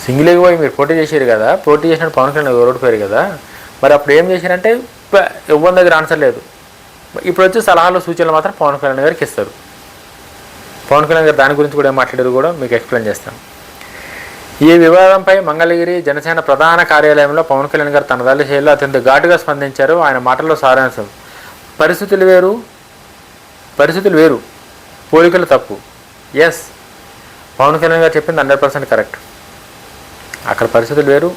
సింగిల్గా పోయి మీరు పోటీ చేశారు కదా, పోటీ చేసినప్పుడు పవన్ కళ్యాణ్ ఓడిపోయారు కదా, మరి అప్పుడు ఏం చేశారంటే ఎవరి దగ్గర ఆన్సర్ లేదు. ఇప్పుడు వచ్చి సలహాలు సూచనలు మాత్రం పవన్ కళ్యాణ్ గారికి ఇస్తారు. పవన్ కళ్యాణ్ గారు దాని గురించి కూడా ఏం మాట్లాడారు కూడా మీకు ఎక్స్ప్లెయిన్ చేస్తాను. ఈ వివాదంపై మంగళగిరి జనసేన ప్రధాన కార్యాలయంలో పవన్ కళ్యాణ్ గారు తన తల్లి శైలిలో అత్యంత ఘాటుగా స్పందించారు. ఆయన మాటల్లో సారాంశం: పరిస్థితులు వేరు, పోలికలు తప్పు. ఎస్, పవన్ కళ్యాణ్ గారు చెప్పింది 100% కరెక్ట్. అక్కడ పరిస్థితులు వేరు,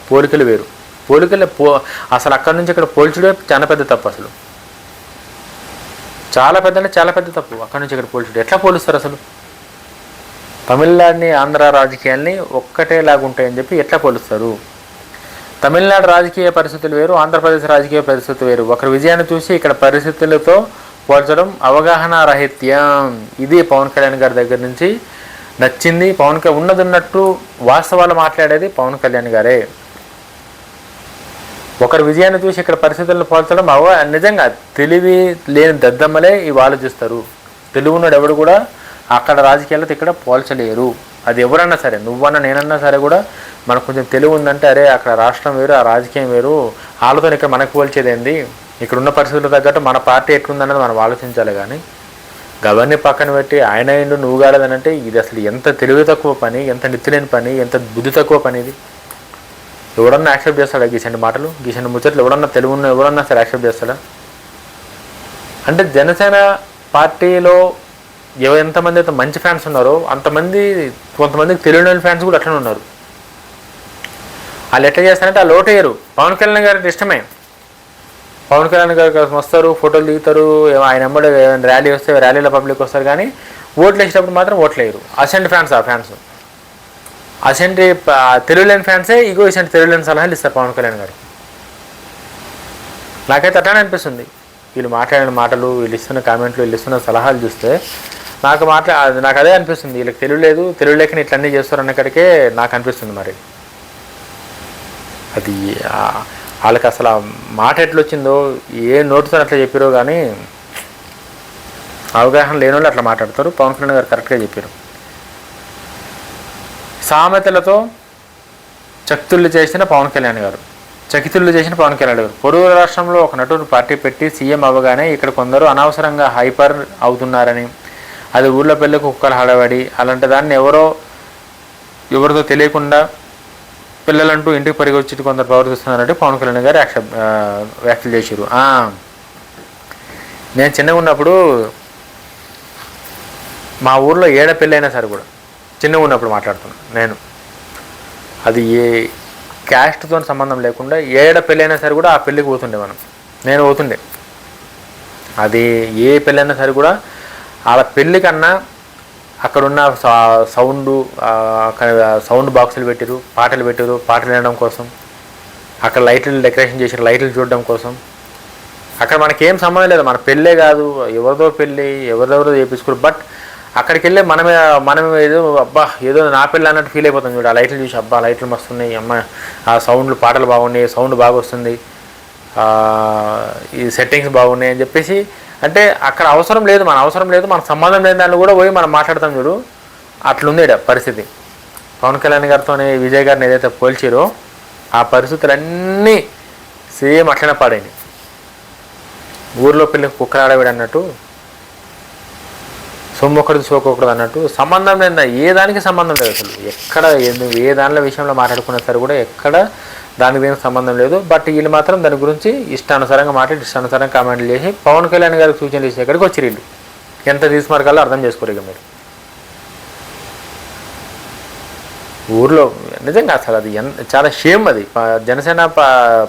పోలికలు వేరు. అసలు అక్కడి నుంచి ఇక్కడ పోల్చుడే చాలా పెద్ద తప్పు. అసలు చాలా పెద్ద తప్పు. అక్కడి నుంచి ఇక్కడ పోల్చుడు ఎట్లా పోలుస్తారు? అసలు తమిళనాడుని ఆంధ్ర రాజకీయాల్ని ఒక్కటేలాగా ఉంటాయని చెప్పి ఎట్లా పోలుస్తారు? తమిళనాడు రాజకీయ పరిస్థితులు వేరు, ఆంధ్రప్రదేశ్ రాజకీయ పరిస్థితులు వేరు. ఒకరి విజయాన్ని చూసి ఇక్కడ పరిస్థితులతో పోల్చడం అవగాహన రాహిత్యం. ఇది పవన్ కళ్యాణ్ గారి దగ్గర నుంచి నచ్చింది. పవన్ కళ్యాణ్ ఉన్నట్టు వాస్తవాలు మాట్లాడేది పవన్ కళ్యాణ్ గారే. ఒకరి విజయాన్ని చూసి ఇక్కడ పరిస్థితులను పోల్చడం నిజంగా తెలివి లేని దద్దమ్మలే ఇవి ఆలోచిస్తారు. తెలుగున్నాడు ఎవడు కూడా అక్కడ రాజకీయాలతో ఇక్కడ పోల్చలేరు. అది ఎవరన్నా సరే, నువ్వన్నా నేనన్నా సరే కూడా మనకు కొంచెం తెలివి ఉందంటే, అరే అక్కడ రాష్ట్రం వేరు, ఆ రాజకీయం వేరు, వాళ్ళతో ఇక్కడ మనకు పోల్చేది ఏంది, ఇక్కడ ఉన్న పరిస్థితులు తగ్గట్టు మన పార్టీ ఎట్లుందన్నది మనం ఆలోచించాలి. కానీ గవర్నీ పక్కన పెట్టి ఆయన ఏండు నువ్వు కాలేదనంటే ఇది అసలు ఎంత తెలివి తక్కువ పని, ఎంత నిత్తులేని పని, ఎంత బుద్ధి తక్కువ పని. ఇది ఎవడన్నా యాక్సెప్ట్ చేస్తాడా? గీసండి మాటలు, గీసండి ముచ్చట్లు ఎవడన్నా తెలుగు ఉన్న ఎవడన్నా సరే యాక్సెప్ట్ చేస్తాడా? అంటే జనసేన పార్టీలో ఎంతమంది అయితే మంచి ఫ్యాన్స్ ఉన్నారో అంతమంది, కొంతమందికి తెలియని ఫ్యాన్స్ కూడా అట్లనే ఉన్నారు. వాళ్ళు ఎట్లా చేస్తారంటే వాళ్ళు ఓటేయరు. పవన్ కళ్యాణ్ గారికి ఇష్టమే, పవన్ కళ్యాణ్ గారికి వస్తారు, ఫోటోలు దిగుతారు, ఆయన వెంబడి ర్యాలీ వస్తే ర్యాలీలో పబ్లిక్ వస్తారు, కానీ ఓట్లు వేసేటప్పుడు మాత్రం ఓట్లు వేయరు. అసెంట్ ఫ్యాన్స్, ఆ ఫ్యాన్స్ అసెంట్ తెలుగులేని ఫ్యాన్సే ఇగో ఇసెంట్ తెలుగులేని సలహాలు ఇస్తారు పవన్ కళ్యాణ్ గారు. నాకైతే అట్లానే అనిపిస్తుంది. వీళ్ళు మాట్లాడిన మాటలు, వీళ్ళు ఇస్తున్న కామెంట్లు, వీళ్ళు ఇస్తున్న సలహాలు చూస్తే నాకు అదే అనిపిస్తుంది. వీళ్ళకి తెలుగు లేకని ఇట్లన్నీ చేస్తారు అన్నక్కడికే నాకు అనిపిస్తుంది. మరి అది వాళ్ళకి అసలు ఆ మాట ఎట్లొచ్చిందో, ఏ నోటుతో అట్లా చెప్పారో కానీ అవగాహన లేని వాళ్ళు అట్లా మాట్లాడతారు. పవన్ కళ్యాణ్ గారు కరెక్ట్గా చెప్పారు. సామెతలతో చకితుళ్ళు చేసిన పవన్ కళ్యాణ్ గారు. పొరుగు రాష్ట్రంలో ఒక నటుడు పార్టీ పెట్టి సీఎం అవ్వగానే ఇక్కడ కొందరు అనవసరంగా హైపర్ అవుతున్నారని, అది ఊళ్ళో పెళ్ళికి కుక్కలు హడబడి, అలాంటి దాన్ని ఎవరితో తెలియకుండా పిల్లలంటూ ఇంటికి పరిగి వచ్చి కొందరు ప్రవర్తిస్తున్నారంటే పవన్ కళ్యాణ్ గారు వ్యాఖ్యలు చేశారు. నేను చిన్నగా ఉన్నప్పుడు మా ఊర్లో ఏడ పెళ్ళైనా సరే కూడా, చిన్నగా ఉన్నప్పుడు మాట్లాడుతున్నాను నేను, అది ఏ క్యాస్ట్తో సంబంధం లేకుండా ఏడ పెళ్ళైనా సరే కూడా ఆ పెళ్ళికి పోతుండే నేను పోతుండే. అది ఏ పెళ్ళైనా సరే కూడా వాళ్ళ పెళ్ళి కన్నా అక్కడున్న సౌండ్ బాక్సులు పెట్టారు, పాటలు వినడం కోసం, అక్కడ లైట్లు డెకరేషన్ చేసారు, లైట్లు చూడడం కోసం. అక్కడ మనకేం సంబంధం లేదు, మన పెళ్ళే కాదు, ఎవరిదో పెళ్ళి ఎవరెవరో చేపించుకోరు. బట్ అక్కడికి వెళ్ళి మనం ఏదో ఏదో నా పెళ్ళి అన్నట్టు ఫీల్ అయిపోతాం చూడు. ఆ లైట్లు చూసి లైట్లు మస్తున్నాయి, ఆ సౌండ్లు, పాటలు బాగున్నాయి, సౌండ్ బాగా వస్తుంది, ఈ సెట్టింగ్స్ బాగున్నాయి అని చెప్పేసి, అంటే అక్కడ అవసరం లేదు, మన సంబంధం లేని దాన్ని కూడా పోయి మనం మాట్లాడతాం చూడు. అట్లుంది పరిస్థితి. పవన్ కళ్యాణ్ గారితోనే విజయ్ గారిని ఏదైతే పోల్చారో ఆ పరిస్థితులన్నీ సేమ్ అట్లనే పాడైంది. ఊర్లో పెళ్ళికి కుక్కరాడవిడు అన్నట్టు, సొమ్మొక్కడిది సోకొకూడదు అన్నట్టు, సంబంధం లేదు, ఏ దానికి సంబంధం లేదు అసలు. ఎక్కడ ఏ దానిల విషయంలో మాట్లాడుకున్నా సరే కూడా ఎక్కడ దానికి దేనికి సంబంధం లేదు. బట్ వీళ్ళు మాత్రం దాని గురించి ఇష్టానుసారంగా మాట్లాడి ఇష్టానుసారంగా కామెంట్లు చేసి పవన్ కళ్యాణ్ గారికి సూచనలు చేసి ఎక్కడికి వచ్చి వీళ్ళు ఎంత తీసుమార్గాలో అర్థం చేసుకోరు. ఇక మీరు ఊర్లో నిజంగా అసలు అది చాలా షేమ్. అది జనసేన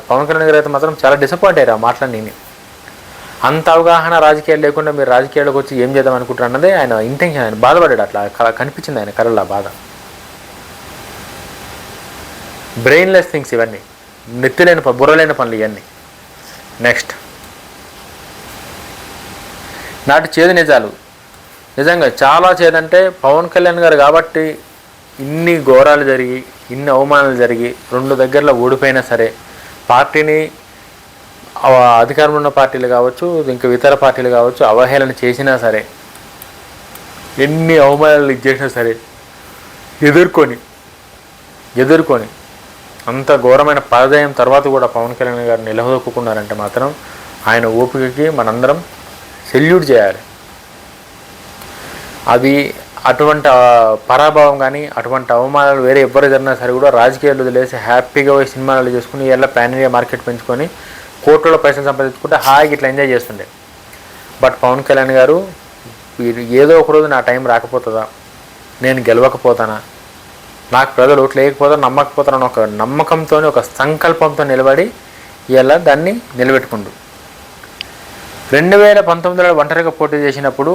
పవన్ కళ్యాణ్ గారు అయితే మాత్రం చాలా డిసప్పాయింట్ అయ్యారు ఆ మాటలన్నీ. అంత అవగాహన రాజకీయాలు లేకుండా మీరు రాజకీయాల్లోకి వచ్చి ఏం చేద్దాం అనుకుంటారు అన్నదే ఆయన ఇంటెన్షన్. ఆయన బాధపడ్డాడు, అట్లా కనిపించింది ఆయన కళ్ళల్లో బాధ. బ్రెయిన్లెస్ థింగ్స్ ఇవన్నీ, నెత్తిలేని బుర్రలేని పనులు ఇవన్నీ. నెక్స్ట్, నాటి చేదు నిజాలు. నిజంగా చాలా చేదంటే పవన్ కళ్యాణ్ గారు కాబట్టి ఇన్ని ఘోరాలు జరిగి, ఇన్ని అవమానాలు జరిగి, 2 దగ్గరలో ఓడిపోయినా సరే, పార్టీని అధికారంలో ఉన్న పార్టీలు కావచ్చు, ఇంకా ఇతర పార్టీలు కావచ్చు, అవహేళన చేసినా సరే, ఎన్ని అవమానాలు చేసినా సరే ఎదుర్కొని అంత ఘోరమైన పరాజయం తర్వాత కూడా పవన్ కళ్యాణ్ గారు నిలదొక్కున్నారంటే మాత్రం ఆయన ఓపికకి మనందరం సెల్యూట్ చేయాలి. అది అటువంటి పరాభావం కానీ, అటువంటి అవమానాలు వేరే ఎవ్వరు జరిగినా సరే కూడా రాజకీయాలు వదిలేసి హ్యాపీగా పోయి సినిమాలు చేసుకుని ఇలా పాన్ ఇండియా మార్కెట్ పెంచుకొని కోట్లలో పైసలు సంపాదించుకుంటే హాయిగా ఇట్లా ఎంజాయ్ చేస్తుండే. బట్ పవన్ కళ్యాణ్ గారు ఏదో ఒకరోజు నా టైం రాకపోతుందా, నేను గెలవకపోతానా, నాకు ప్రజలు ఓట్లు వేయకపోతా నమ్మకపోతానని ఒక నమ్మకంతో, ఒక సంకల్పంతో నిలబడి ఇలా దాన్ని నిలబెట్టుకుండు. 2019లో ఒంటరిగా పోటీ చేసినప్పుడు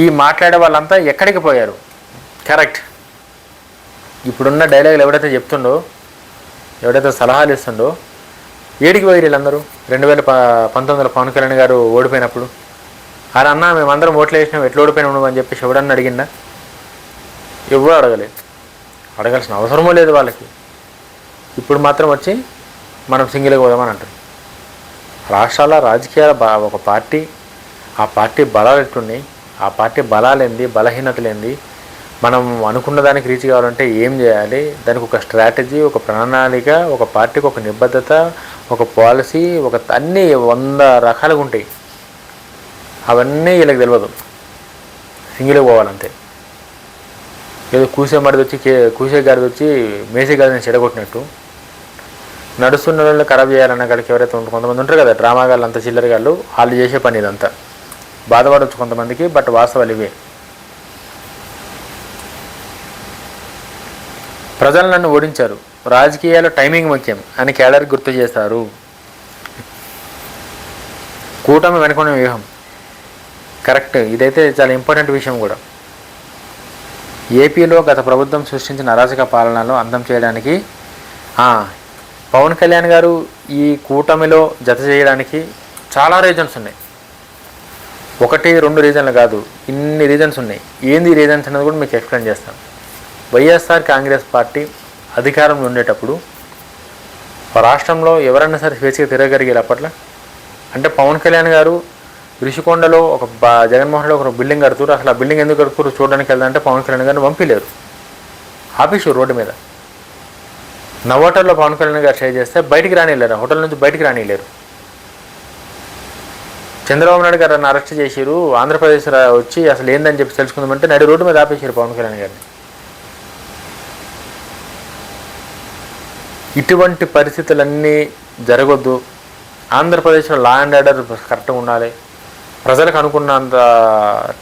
ఈ మాట్లాడే వాళ్ళంతా ఎక్కడికి పోయారు? కరెక్ట్, ఇప్పుడున్న డైలాగులు ఎవడైతే చెప్తుండో, ఎవడైతే సలహాలు ఇస్తుండో, ఏడికి పోయి వీళ్ళందరూ? 2019లో పవన్ కళ్యాణ్ గారు ఓడిపోయినప్పుడు ఆయన అన్న మేమందరం ఓట్లు వేసినాం, ఎట్లా ఓడిపోయినాం అని చెప్పేసి ఎవడన్నా అడిగిందా? ఎవరు అడగలేదు, అడగాల్సిన అవసరమూ లేదు వాళ్ళకి. ఇప్పుడు మాత్రం వచ్చి మనం సింగిల్గా పోదామని అంటారు. రాష్ట్రాల రాజకీయాల ఒక పార్టీ, ఆ పార్టీ బలాలు ఎట్లున్నాయి, ఆ పార్టీ బలాలేంది, బలహీనతలేంది, మనం అనుకున్న దానికి రీచ్ కావాలంటే ఏం చేయాలి, దానికి ఒక స్ట్రాటజీ, ఒక ప్రణాళిక, ఒక పార్టీకి ఒక నిబద్ధత, ఒక పాలసీ, అన్నీ 100 రకాలుగా ఉంటాయి. అవన్నీ వీళ్ళకి తెలియదు, సింగిల్గా పోవాలంతే. ఏదో కూసే గారిది వచ్చి మేసే గారిని చెడగొట్టినట్టు నడుస్తున్న వాళ్ళు ఖరాబ్ చేయాలన్న కాడికి ఎవరైతే కొంతమంది ఉంటారు కదా, డ్రామా గాళ్ళు, అంత చిల్లర గాళ్ళు, వాళ్ళు చేసే పని ఇదంతా. బాధపడవచ్చు కొంతమందికి, బట్ వాస్తవాలు ఇవే. ప్రజలు నన్ను ఓడించారు, రాజకీయాలు టైమింగ్ ముఖ్యం అని కేడర్ గుర్తు చేస్తారు. కూటమి వెనుకున్న వ్యూహం కరెక్ట్, ఇదైతే చాలా ఇంపార్టెంట్ విషయం కూడా. ఏపీలో గత ప్రభుత్వం సృష్టించిన అరాచక పాలనలో అంతం చేయడానికి పవన్ కళ్యాణ్ గారు ఈ కూటమిలో జత చేయడానికి చాలా రీజన్స్ ఉన్నాయి. 1-2 రీజన్లు కాదు, ఇన్ని రీజన్స్ ఉన్నాయి. ఏంది రీజన్స్ అనేది కూడా మీకు ఎక్స్ప్లెయిన్ చేస్తాను. వైఎస్ఆర్ కాంగ్రెస్ పార్టీ అధికారంలో ఉండేటప్పుడు రాష్ట్రంలో ఎవరైనా సరే స్వేచ్ఛగా తిరగలిగారు అప్పట్లో. అంటే పవన్ కళ్యాణ్ గారు రిషికొండలో జగన్మోహన్ రెడ్డి ఒక బిల్డింగ్ కడుతున్నారు. అసలు ఆ బిల్డింగ్ ఎందుకు కడుతున్నారు చూడడానికి వెళ్దామంటే పవన్ కళ్యాణ్ గారిని పంపించలేరు, ఆఫీసు రోడ్డు మీద. నవోటల్లో పవన్ కళ్యాణ్ గారు షేర్ చేస్తే బయటికి రానిలేరు, హోటల్ నుంచి బయటికి రానిలేరు. చంద్రబాబు నాయుడు గారిని అరెస్ట్ చేసిరు, ఆంధ్రప్రదేశ్ వచ్చి అసలు ఏందని చెప్పి తెలుసుకుందామంటే నడి రోడ్డు మీద ఆపేసారు పవన్ కళ్యాణ్ గారిని. ఇటువంటి పరిస్థితులన్నీ జరగొద్దు. ఆంధ్రప్రదేశ్లో లా అండ్ ఆర్డర్ కరెక్ట్గా ఉండాలి. ప్రజలకు అనుకున్నంత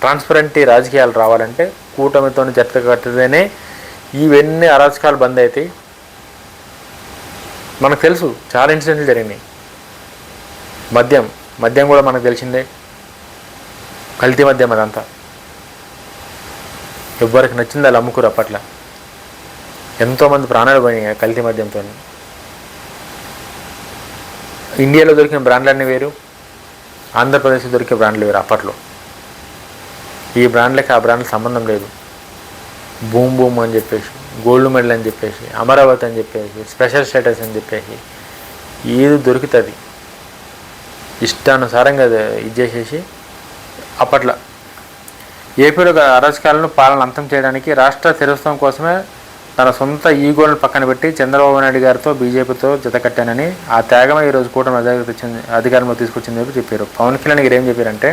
ట్రాన్స్పరెంటీ రాజకీయాలు రావాలంటే కూటమితో జత కట్టితేనే ఇవన్నీ అరాచకాలు బంద్ అవుతాయి. మనకు తెలుసు చాలా ఇన్సిడెంట్లు జరిగినాయి. మద్యం కూడా మనకు తెలిసిందే, కల్తీ మద్యం. అదంతా ఎవ్వరికి నచ్చింది వాళ్ళు అమ్ముకురు. అప్పట్లో ఎంతోమంది ప్రాణాలు పోయినాయి కల్తీ మద్యంతో. ఇండియాలో దొరికిన బ్రాండ్లన్నీ వేరు, ఆంధ్రప్రదేశ్లో దొరికే బ్రాండ్లు వేరు. అప్పట్లో ఈ బ్రాండ్లకి ఆ బ్రాండ్కి సంబంధం లేదు. బూమ్ అని చెప్పేసి, గోల్డ్ మెడల్ అని చెప్పేసి, అమరావతి అని చెప్పేసి, స్పెషల్ స్టేటస్ అని చెప్పేసి ఏది దొరుకుతుంది ఇష్టానుసారంగా ఇది చేసేసి అప్పట్లో ఏపీలో అరాచకాలను పాలన అంతం చేయడానికి రాష్ట్ర స్థిరత్వం కోసమే తన సొంత ఈగోలను పక్కన పెట్టి చంద్రబాబు నాయుడు గారితో బీజేపీతో జతకట్టానని ఆ త్యాగమే ఈరోజు కూటమి అధికారంలో తీసుకొచ్చిందని చెప్పారు. పవన్ కళ్యాణ్ గారు ఏం చెప్పారంటే,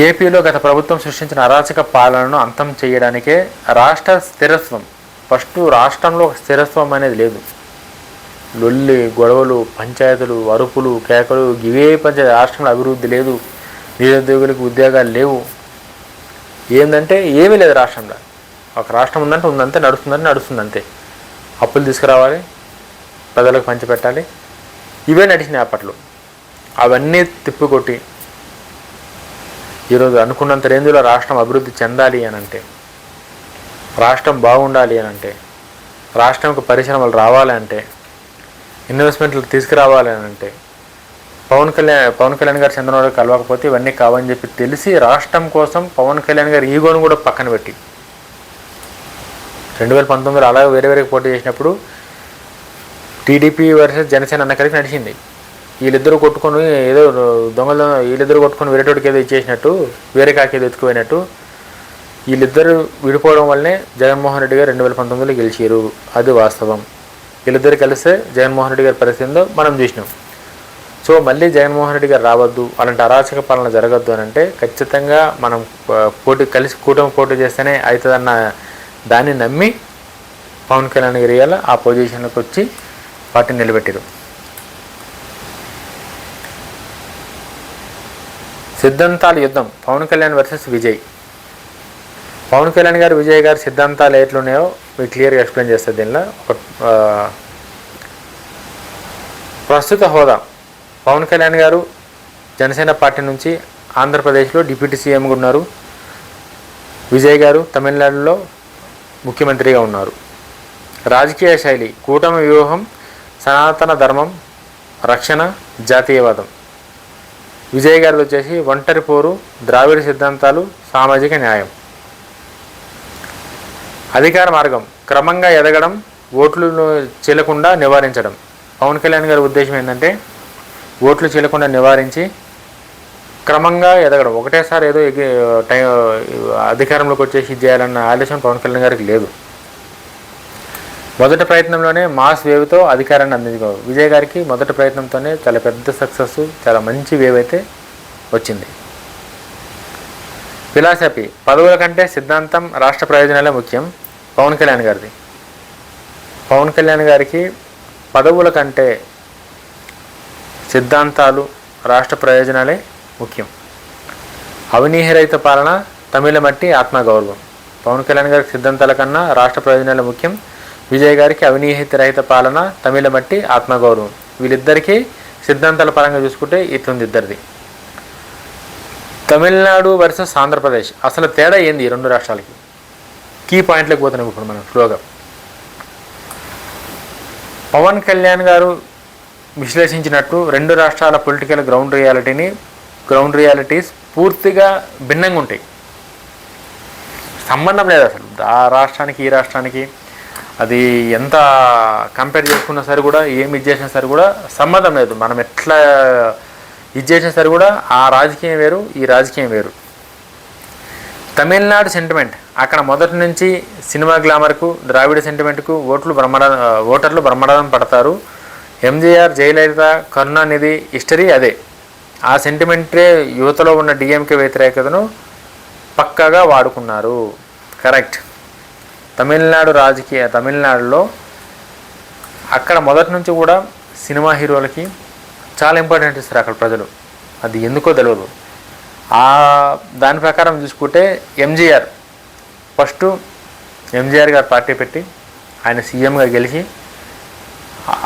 ఏపీలో గత ప్రభుత్వం సృష్టించిన అరాచక పాలనను అంతం చేయడానికే రాష్ట్ర స్థిరత్వం. ఫస్ట్ రాష్ట్రంలో ఒక స్థిరత్వం అనేది లేదు. లొల్లి, గొడవలు, పంచాయతీలు, అరుపులు, కేకలు, ఇవే పంచాయతీ. రాష్ట్రంలో అభివృద్ధి లేదు, నిరుద్యోగులకు ఉద్యోగాలు లేవు. ఏంటంటే ఏమీ లేదు రాష్ట్రంలో. ఒక రాష్ట్రం ఉందంటే ఉందంతే, నడుస్తుందంతే. అప్పులు తీసుకురావాలి, ప్రజలకు పంచిపెట్టాలి, ఇవే నడిచినాయి అప్పట్లో. అవన్నీ తిప్పికొట్టి ఈరోజు అనుకున్నంత రేంజ్లో రాష్ట్రం అభివృద్ధి చెందాలి అని అంటే, రాష్ట్రం బాగుండాలి అని అంటే, రాష్ట్రంకు పరిశ్రమలు రావాలంటే, ఇన్వెస్ట్మెంట్లు తీసుకురావాలి అని అంటే పవన్ కళ్యాణ్ గారు చంద్రబాబు కలవకపోతే ఇవన్నీ కావని చెప్పి తెలిసి రాష్ట్రం కోసం పవన్ కళ్యాణ్ గారు ఈగోను కూడా పక్కన పెట్టి 2019 అలాగే వేరే పోటీ చేసినప్పుడు టీడీపీ వర్సెస్ జనసేన అన్న కలిసి నడిచింది. వీళ్ళిద్దరూ కొట్టుకొని ఏదో దొంగలు వీళ్ళిద్దరూ కొట్టుకొని వేరేటోడికి ఏదో ఇచ్చేసినట్టు, వేరే కాకి ఏదో ఎత్తుకుపోయినట్టు వీళ్ళిద్దరు విడిపోవడం వల్లనే జగన్మోహన్ రెడ్డి గారు 2019లో గెలిచారు. అది వాస్తవం. వీళ్ళిద్దరు కలిస్తే జగన్మోహన్ రెడ్డి గారి పరిస్థితిలో మనం చూసినాం. సో మళ్ళీ జగన్మోహన్ రెడ్డి గారు రావద్దు, అలాంటి అరాచక పాలన జరగద్దు అని అంటే ఖచ్చితంగా మనం కూటమి పోటీ చేస్తేనే అవుతుందన్న దాన్ని నమ్మి పవన్ కళ్యాణ్ గారు ఇవాళ ఆ పొజిషన్కి వచ్చి పార్టీని నిలబెట్టారు. సిద్ధాంతాల యుద్ధం పవన్ కళ్యాణ్ వర్సెస్ విజయ్. పవన్ కళ్యాణ్ గారు విజయ్ గారు సిద్ధాంతాలు ఎట్లున్నాయో మీకు క్లియర్గా ఎక్స్ప్లెయిన్ చేస్తారు. దీనిలో ఒక ప్రస్తుత హోదా, పవన్ కళ్యాణ్ గారు జనసేన పార్టీ నుంచి ఆంధ్రప్రదేశ్లో డిప్యూటీ సీఎంగా ఉన్నారు. విజయ్ గారు తమిళనాడులో ముఖ్యమంత్రిగా ఉన్నారు. రాజకీయ శైలి కూటమి వ్యూహం, సనాతన ధర్మం, రక్షణ, జాతీయవాదం. విజయ్ గారిది వచ్చేసి ఒంటరి పోరు, ద్రావిడ సిద్ధాంతాలు, సామాజిక న్యాయం. అధికార మార్గం క్రమంగా ఎదగడం, ఓట్లు చీలకుండా నివారించడం. పవన్ కళ్యాణ్ గారి ఉద్దేశం ఏంటంటే ఓట్లు చీలకుండా నివారించి క్రమంగా ఎదగడం. ఒకటేసారి ఏదో అధికారంలోకి వచ్చేసి చేయాలన్న ఆలోచన పవన్ కళ్యాణ్ గారికి లేదు. మొదటి ప్రయత్నంలోనే మాస్ వేవ్తో అధికారాన్ని అందించుకోవాలి. విజయ్ గారికి మొదటి ప్రయత్నంతోనే చాలా పెద్ద సక్సెస్, చాలా మంచి వేవ్ అయితే వచ్చింది. ఫిలాసఫీ పదవుల కంటే సిద్ధాంతం, రాష్ట్ర ప్రయోజనాలే ముఖ్యం. పవన్ కళ్యాణ్ గారిది. పవన్ కళ్యాణ్ గారికి పదవుల కంటే సిద్ధాంతాలు, రాష్ట్ర ప్రయోజనాలే ముఖ్యం. అవినీతిరహిత పాలన, తమిళ మట్టి, ఆత్మగౌరవం. పవన్ కళ్యాణ్ గారికి సిద్ధాంతాల కన్నా రాష్ట్ర ప్రయోజనాలే ముఖ్యం. విజయ్ గారికి అవినీతి రహిత పాలన, తమిళ మట్టి, ఆత్మగౌరవం. వీళ్ళిద్దరికీ సిద్ధాంతాల పరంగా చూసుకుంటే ఇట్లుంది ఇద్దరిది. తమిళనాడు వర్సెస్ ఆంధ్రప్రదేశ్. అసలు తేడా ఏంది ఈ రెండు రాష్ట్రాలకి? కీ పాయింట్లకు పోతున్నాం ఇప్పుడు మనం స్లోగా. పవన్ కళ్యాణ్ గారు విశ్లేషించినట్టు రెండు రాష్ట్రాల పొలిటికల్ గ్రౌండ్ రియాలిటీస్ పూర్తిగా భిన్నంగా ఉంటాయి. సంబంధం లేదు అసలు ఆ రాష్ట్రానికి ఈ రాష్ట్రానికి. అది ఎంత కంపేర్ చేసుకున్నా సరే కూడా, ఏమి ఇది చేసినా సరే కూడా సంబంధం లేదు. మనం ఎట్లా ఇది చేసినా సరే కూడా ఆ రాజకీయం వేరు, ఈ రాజకీయం వేరు. తమిళనాడు సెంటిమెంట్, అక్కడ మొదటి నుంచి సినిమా గ్లామర్కు, ద్రావిడ సెంటిమెంట్కు ఓటర్లు బ్రహ్మరథం పడతారు. ఎంజీఆర్, జయలలిత, కరుణానిధి హిస్టరీ అదే. ఆ సెంటిమెంటే యువతలో ఉన్న డిఎంకే వ్యతిరేకతను పక్కాగా వాడుకున్నారు. కరెక్ట్. తమిళనాడులో అక్కడ మొదటి నుంచి కూడా సినిమా హీరోలకి చాలా ఇంపార్టెంట్ ఇస్తారు అక్కడ ప్రజలు. అది ఎందుకో తెలియదు. దాని ప్రకారం చూసుకుంటే ఎంజీఆర్ గారు పార్టీ పెట్టి ఆయన సీఎంగా గెలిచి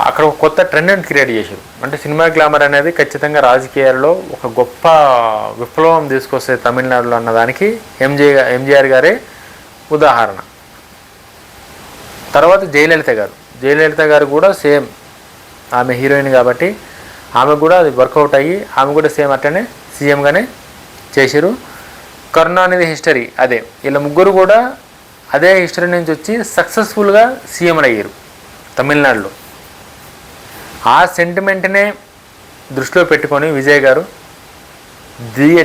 అక్కడ ఒక కొత్త ట్రెండ్ని క్రియేట్ చేశారు. అంటే సినిమా గ్లామర్ అనేది ఖచ్చితంగా రాజకీయాల్లో ఒక గొప్ప విప్లవం తీసుకొస్తే తమిళనాడులో అన్నదానికి ఎంజీఆర్ గారే ఉదాహరణ. తర్వాత జయలలిత గారు కూడా సేమ్, ఆమె హీరోయిన్ కాబట్టి ఆమె కూడా అది వర్కౌట్ అయ్యి ఆమె కూడా సేమ్ అట్లనే సీఎంగానే చేశారు. కరుణానిధి హిస్టరీ అదే. వీళ్ళ ముగ్గురు కూడా అదే హిస్టరీ నుంచి వచ్చి సక్సెస్ఫుల్గా సీఎంలు అయ్యారు తమిళనాడులో. ఆ సెంటిమెంట్నే దృష్టిలో పెట్టుకొని విజయ్ గారు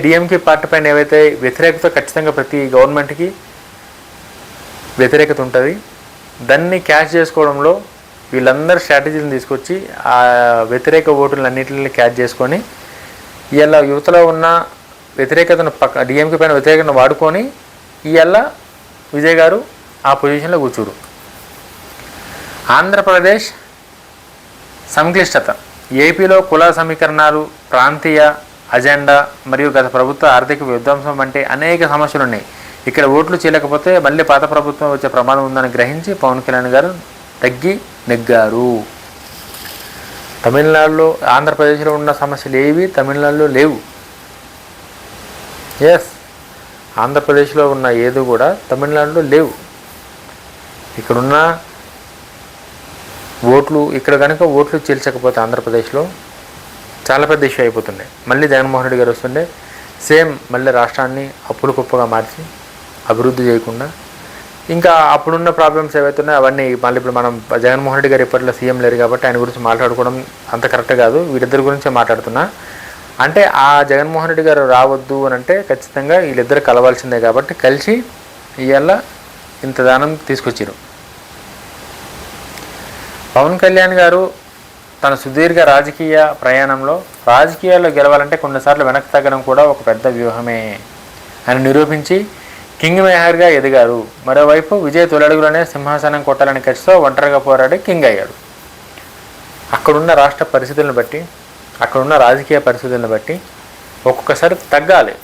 డిఎంకే పార్టీ పైన ఏవైతే వ్యతిరేకత, ఖచ్చితంగా ప్రతి గవర్నమెంట్కి వ్యతిరేకత ఉంటుంది, దాన్ని క్యాష్ చేసుకోవడంలో వీళ్ళందరూ స్ట్రాటజీలను తీసుకొచ్చి ఆ వ్యతిరేక ఓటులన్నింటినీ క్యాచ్ చేసుకొని ఇవాళ యువతలో ఉన్న వ్యతిరేకతను డిఎంకే పైన వ్యతిరేకతను వాడుకొని ఇవాళ విజయ్ గారు ఆ పొజిషన్లో కూర్చోరు. ఆంధ్రప్రదేశ్ సంక్లిష్టత. ఏపీలో కుల సమీకరణాలు, ప్రాంతీయ అజెండా మరియు గత ప్రభుత్వ ఆర్థిక విధ్వంసం వంటి అనేక సమస్యలు ఉన్నాయి. ఇక్కడ ఓట్లు చేయలేకపోతే మళ్ళీ పాత ప్రభుత్వం వచ్చే ప్రమాదం ఉందని గ్రహించి పవన్ కళ్యాణ్ గారు తగ్గి నెగ్గారు. తమిళనాడులో ఆంధ్రప్రదేశ్లో ఉన్న సమస్యలు ఏవి తమిళనాడులో లేవు. ఎస్, ఆంధ్రప్రదేశ్లో ఉన్న ఏది కూడా తమిళనాడులో లేవు. ఇక్కడున్న ఓట్లు ఇక్కడ కనుక ఓట్లు చీల్చకపోతే ఆంధ్రప్రదేశ్లో చాలా పెద్ద ఇష్యూ అయిపోతుండే. మళ్ళీ జగన్మోహన్ రెడ్డి గారు వస్తుండే సేమ్ మళ్ళీ రాష్ట్రాన్ని అప్పులు కుప్పగా మార్చి అభివృద్ధి చేయకుండా ఇంకా అప్పుడున్న ప్రాబ్లమ్స్ ఏవైతే ఉన్నాయో అవన్నీ మళ్ళీ ఇప్పుడు మనం జగన్మోహన్ రెడ్డి గారు ఇప్పట్లో సీఎం లేరు కాబట్టి ఆయన గురించి మాట్లాడుకోవడం అంత కరెక్ట్ కాదు. వీరిద్దరి గురించే మాట్లాడుతున్నా. అంటే ఆ జగన్మోహన్ రెడ్డి గారు రావద్దు అని అంటే ఖచ్చితంగా వీళ్ళిద్దరు కలవాల్సిందే కాబట్టి కలిసి ఇవాళ ఇంత దానం తీసుకొచ్చారు. పవన్ కళ్యాణ్ గారు తన సుదీర్ఘ రాజకీయ ప్రయాణంలో రాజకీయాల్లో గెలవాలంటే కొన్నిసార్లు వెనక్కి తగ్గడం కూడా ఒక పెద్ద వ్యూహమే అని నిరూపించి కింగ్ మేయర్గా ఎదిగారు. మరోవైపు విజయ్ తొలడుగులోనే సింహాసనం కొట్టాలని కచ్చితో ఒంటరిగా పోరాడి కింగ్ అయ్యాడు. అక్కడున్న రాష్ట్ర పరిస్థితులను బట్టి అక్కడున్న రాజకీయ పరిస్థితులను బట్టి ఒక్కొక్కసారి తగ్గాలి.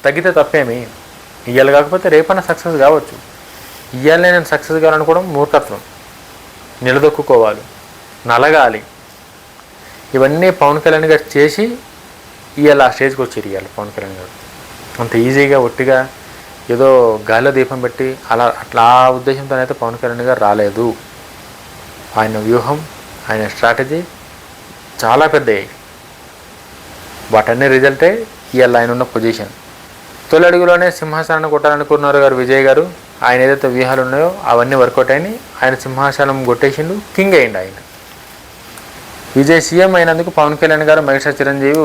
తగ్గితే తప్పేమి, ఇవాళ కాకపోతే రేపన్నా సక్సెస్ కావచ్చు. ఇవాళనే నేను సక్సెస్ కావాలనుకోవడం మూర్ఖత్వం. నిలదొక్కుకోవాలి, నలగాలి. ఇవన్నీ పవన్ కళ్యాణ్ గారు చేసి ఇవాళ ఆ స్టేజ్కి వచ్చారు. ఇవాళ పవన్ కళ్యాణ్ గారు అంత ఈజీగా ఒట్టిగా ఏదో గాలిలో దీపం పెట్టి అట్లా ఆ ఉద్దేశంతోనైతే పవన్ కళ్యాణ్ గారు రాలేదు. ఆయన వ్యూహం, ఆయన స్ట్రాటజీ చాలా పెద్దవి. వాటన్ని రిజల్టే ఇవాళ ఆయన ఉన్న పొజిషన్. తొలి అడుగులోనే సింహాసనాన్ని కొట్టాలనుకున్నారు గారు విజయ్ గారు. ఆయన ఏదైతే వ్యూహాలు ఉన్నాయో అవన్నీ వర్కౌట్ అయినాయి. ఆయన సింహాసనం కొట్టేసిండు, కింగ్ అయ్యిండు ఆయన. విజయ్ సీఎం అయినందుకు పవన్ కళ్యాణ్ గారు మెగాస్టార్ చిరంజీవి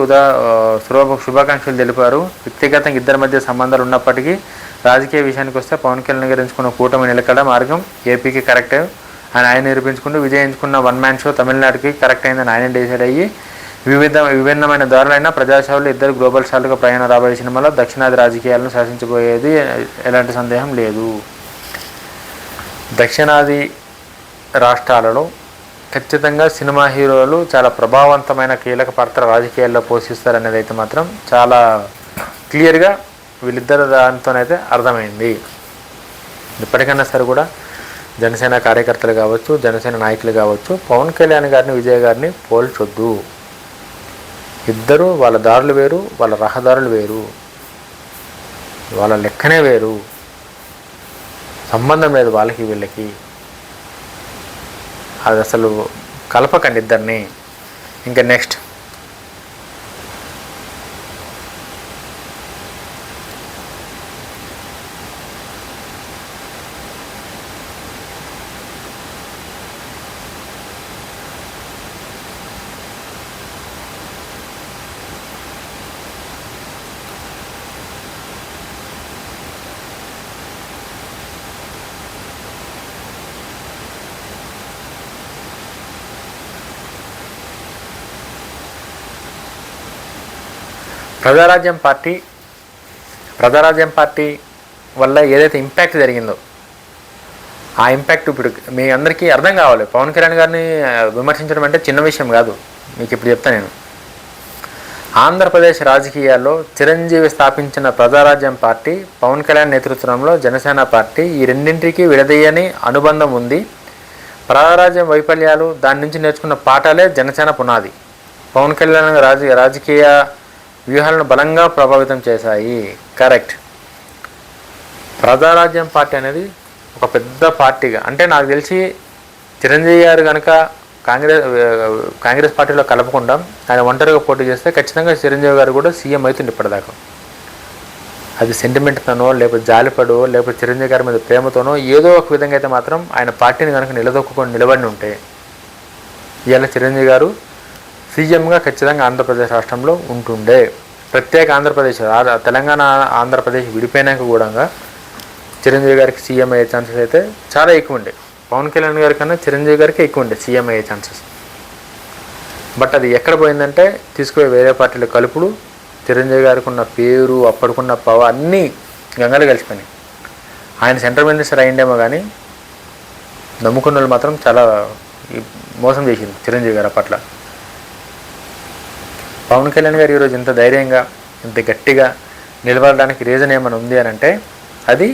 శుభాకాంక్షలు తెలిపారు. వ్యక్తిగతంగా ఇద్దరి మధ్య సంబంధాలు ఉన్నప్పటికీ రాజకీయ విషయానికి వస్తే పవన్ కళ్యాణ్ గారు ఎంచుకున్న కూటమి నిలకడ మార్గం ఏపీకి కరెక్టే అని ఆయన నిరూపించుకుంటూ విజయ్ ఎంచుకున్న వన్ మ్యాన్ షో తమిళనాడుకి కరెక్ట్ అయిందని ఆయన డిసైడ్ అయ్యి విభిన్నమైన దారులైన ప్రజాసేవలు ఇద్దరు గ్లోబల్ స్టార్లుగా ప్రయాణం రాబోయే సినిమాలో దక్షిణాది రాజకీయాలను శాసించబోయేది ఎలాంటి సందేహం లేదు. దక్షిణాది రాష్ట్రాలలో ఖచ్చితంగా సినిమా హీరోలు చాలా ప్రభావవంతమైన కీలక పాత్ర రాజకీయాల్లో పోషిస్తారనేది అయితే మాత్రం చాలా క్లియర్గా వీళ్ళిద్దరు దానితోనైతే అర్థమైంది. ఇప్పటికైనా సరే కూడా జనసేన కార్యకర్తలు కావచ్చు, జనసేన నాయకులు కావచ్చు, పవన్ కళ్యాణ్ గారిని విజయ్ గారిని పోల్చొద్దు. ఇద్దరు వాళ్ళ దారులు వేరు, వాళ్ళ రహదారులు వేరు, వాళ్ళ లెక్కనే వేరు. సంబంధం లేదు వాళ్ళకి వీళ్ళకి. అది అసలు కలపకండి ఇద్దరిని. ఇంకా నెక్స్ట్ ప్రజారాజ్యం పార్టీ వల్ల ఏదైతే ఇంపాక్ట్ జరిగిందో ఆ ఇంపాక్ట్ ఇప్పుడు మీ అందరికీ అర్థం కావాలి. పవన్ కళ్యాణ్ గారిని విమర్శించడం అంటే చిన్న విషయం కాదు. మీకు ఇప్పుడు చెప్తాను నేను. ఆంధ్రప్రదేశ్ రాజకీయాల్లో చిరంజీవి స్థాపించిన ప్రజారాజ్యం పార్టీ, పవన్ కళ్యాణ్ నేతృత్వంలో జనసేన పార్టీ, ఈ రెండింటికి విడదీయని అనుబంధం ఉంది. ప్రజారాజ్యం వైఫల్యాలు, దాని నుంచి నేర్చుకున్న పాఠాలే జనసేన పునాది. పవన్ కళ్యాణ్ రాజకీయ వ్యూహాలను బలంగా ప్రభావితం చేశాయి. కరెక్ట్. ప్రజారాజ్యం పార్టీ అనేది ఒక పెద్ద పార్టీగా, అంటే నాకు తెలిసి చిరంజీవి గారు కనుక కాంగ్రెస్ పార్టీలో కలపకుండా ఆయన ఒంటరిగా పోటీ చేస్తే ఖచ్చితంగా చిరంజీవి గారు కూడా సీఎం అవుతుంది ఇప్పటిదాకా. అది సెంటిమెంట్తోనో లేకపోతే జాలిపడో లేకపోతే చిరంజీవి గారి మీద ప్రేమతోనో ఏదో ఒక విధంగా అయితే మాత్రం ఆయన పార్టీని కనుక నిలబడి ఉంటే ఇవాళ చిరంజీవి గారు సీఎంగా ఖచ్చితంగా ఆంధ్రప్రదేశ్ రాష్ట్రంలో ఉంటుండే. ప్రత్యేక ఆంధ్రప్రదేశ్, తెలంగాణ ఆంధ్రప్రదేశ్ విడిపోయినాక కూడా చిరంజీవి గారికి సీఎం అయ్యే ఛాన్సెస్ అయితే చాలా ఎక్కువ ఉండే. పవన్ కళ్యాణ్ గారి కన్నా చిరంజీవి గారికి ఎక్కువ ఉండే సీఎం అయ్యే ఛాన్సెస్. బట్ అది ఎక్కడ పోయిందంటే తీసుకుపోయి వేరే పార్టీలు కలుపుడు, చిరంజీవి గారికి ఉన్న పేరు, అప్పటికున్న పవర్ అన్నీ గంగలు కలిసిపోయినాయి. ఆయన సెంట్రల్ మినిస్టర్ అయ్యిండేమో కానీ నమ్ముకున్న వాళ్ళు మాత్రం చాలా మోసం చేసింది చిరంజీవి గారు అప్పట్ల. పవన్ కళ్యాణ్ గారు ఈరోజు ఇంత ధైర్యంగా ఇంత గట్టిగా నిలబడడానికి రీజన్ ఏమైనా ఉంది అని అంటే అది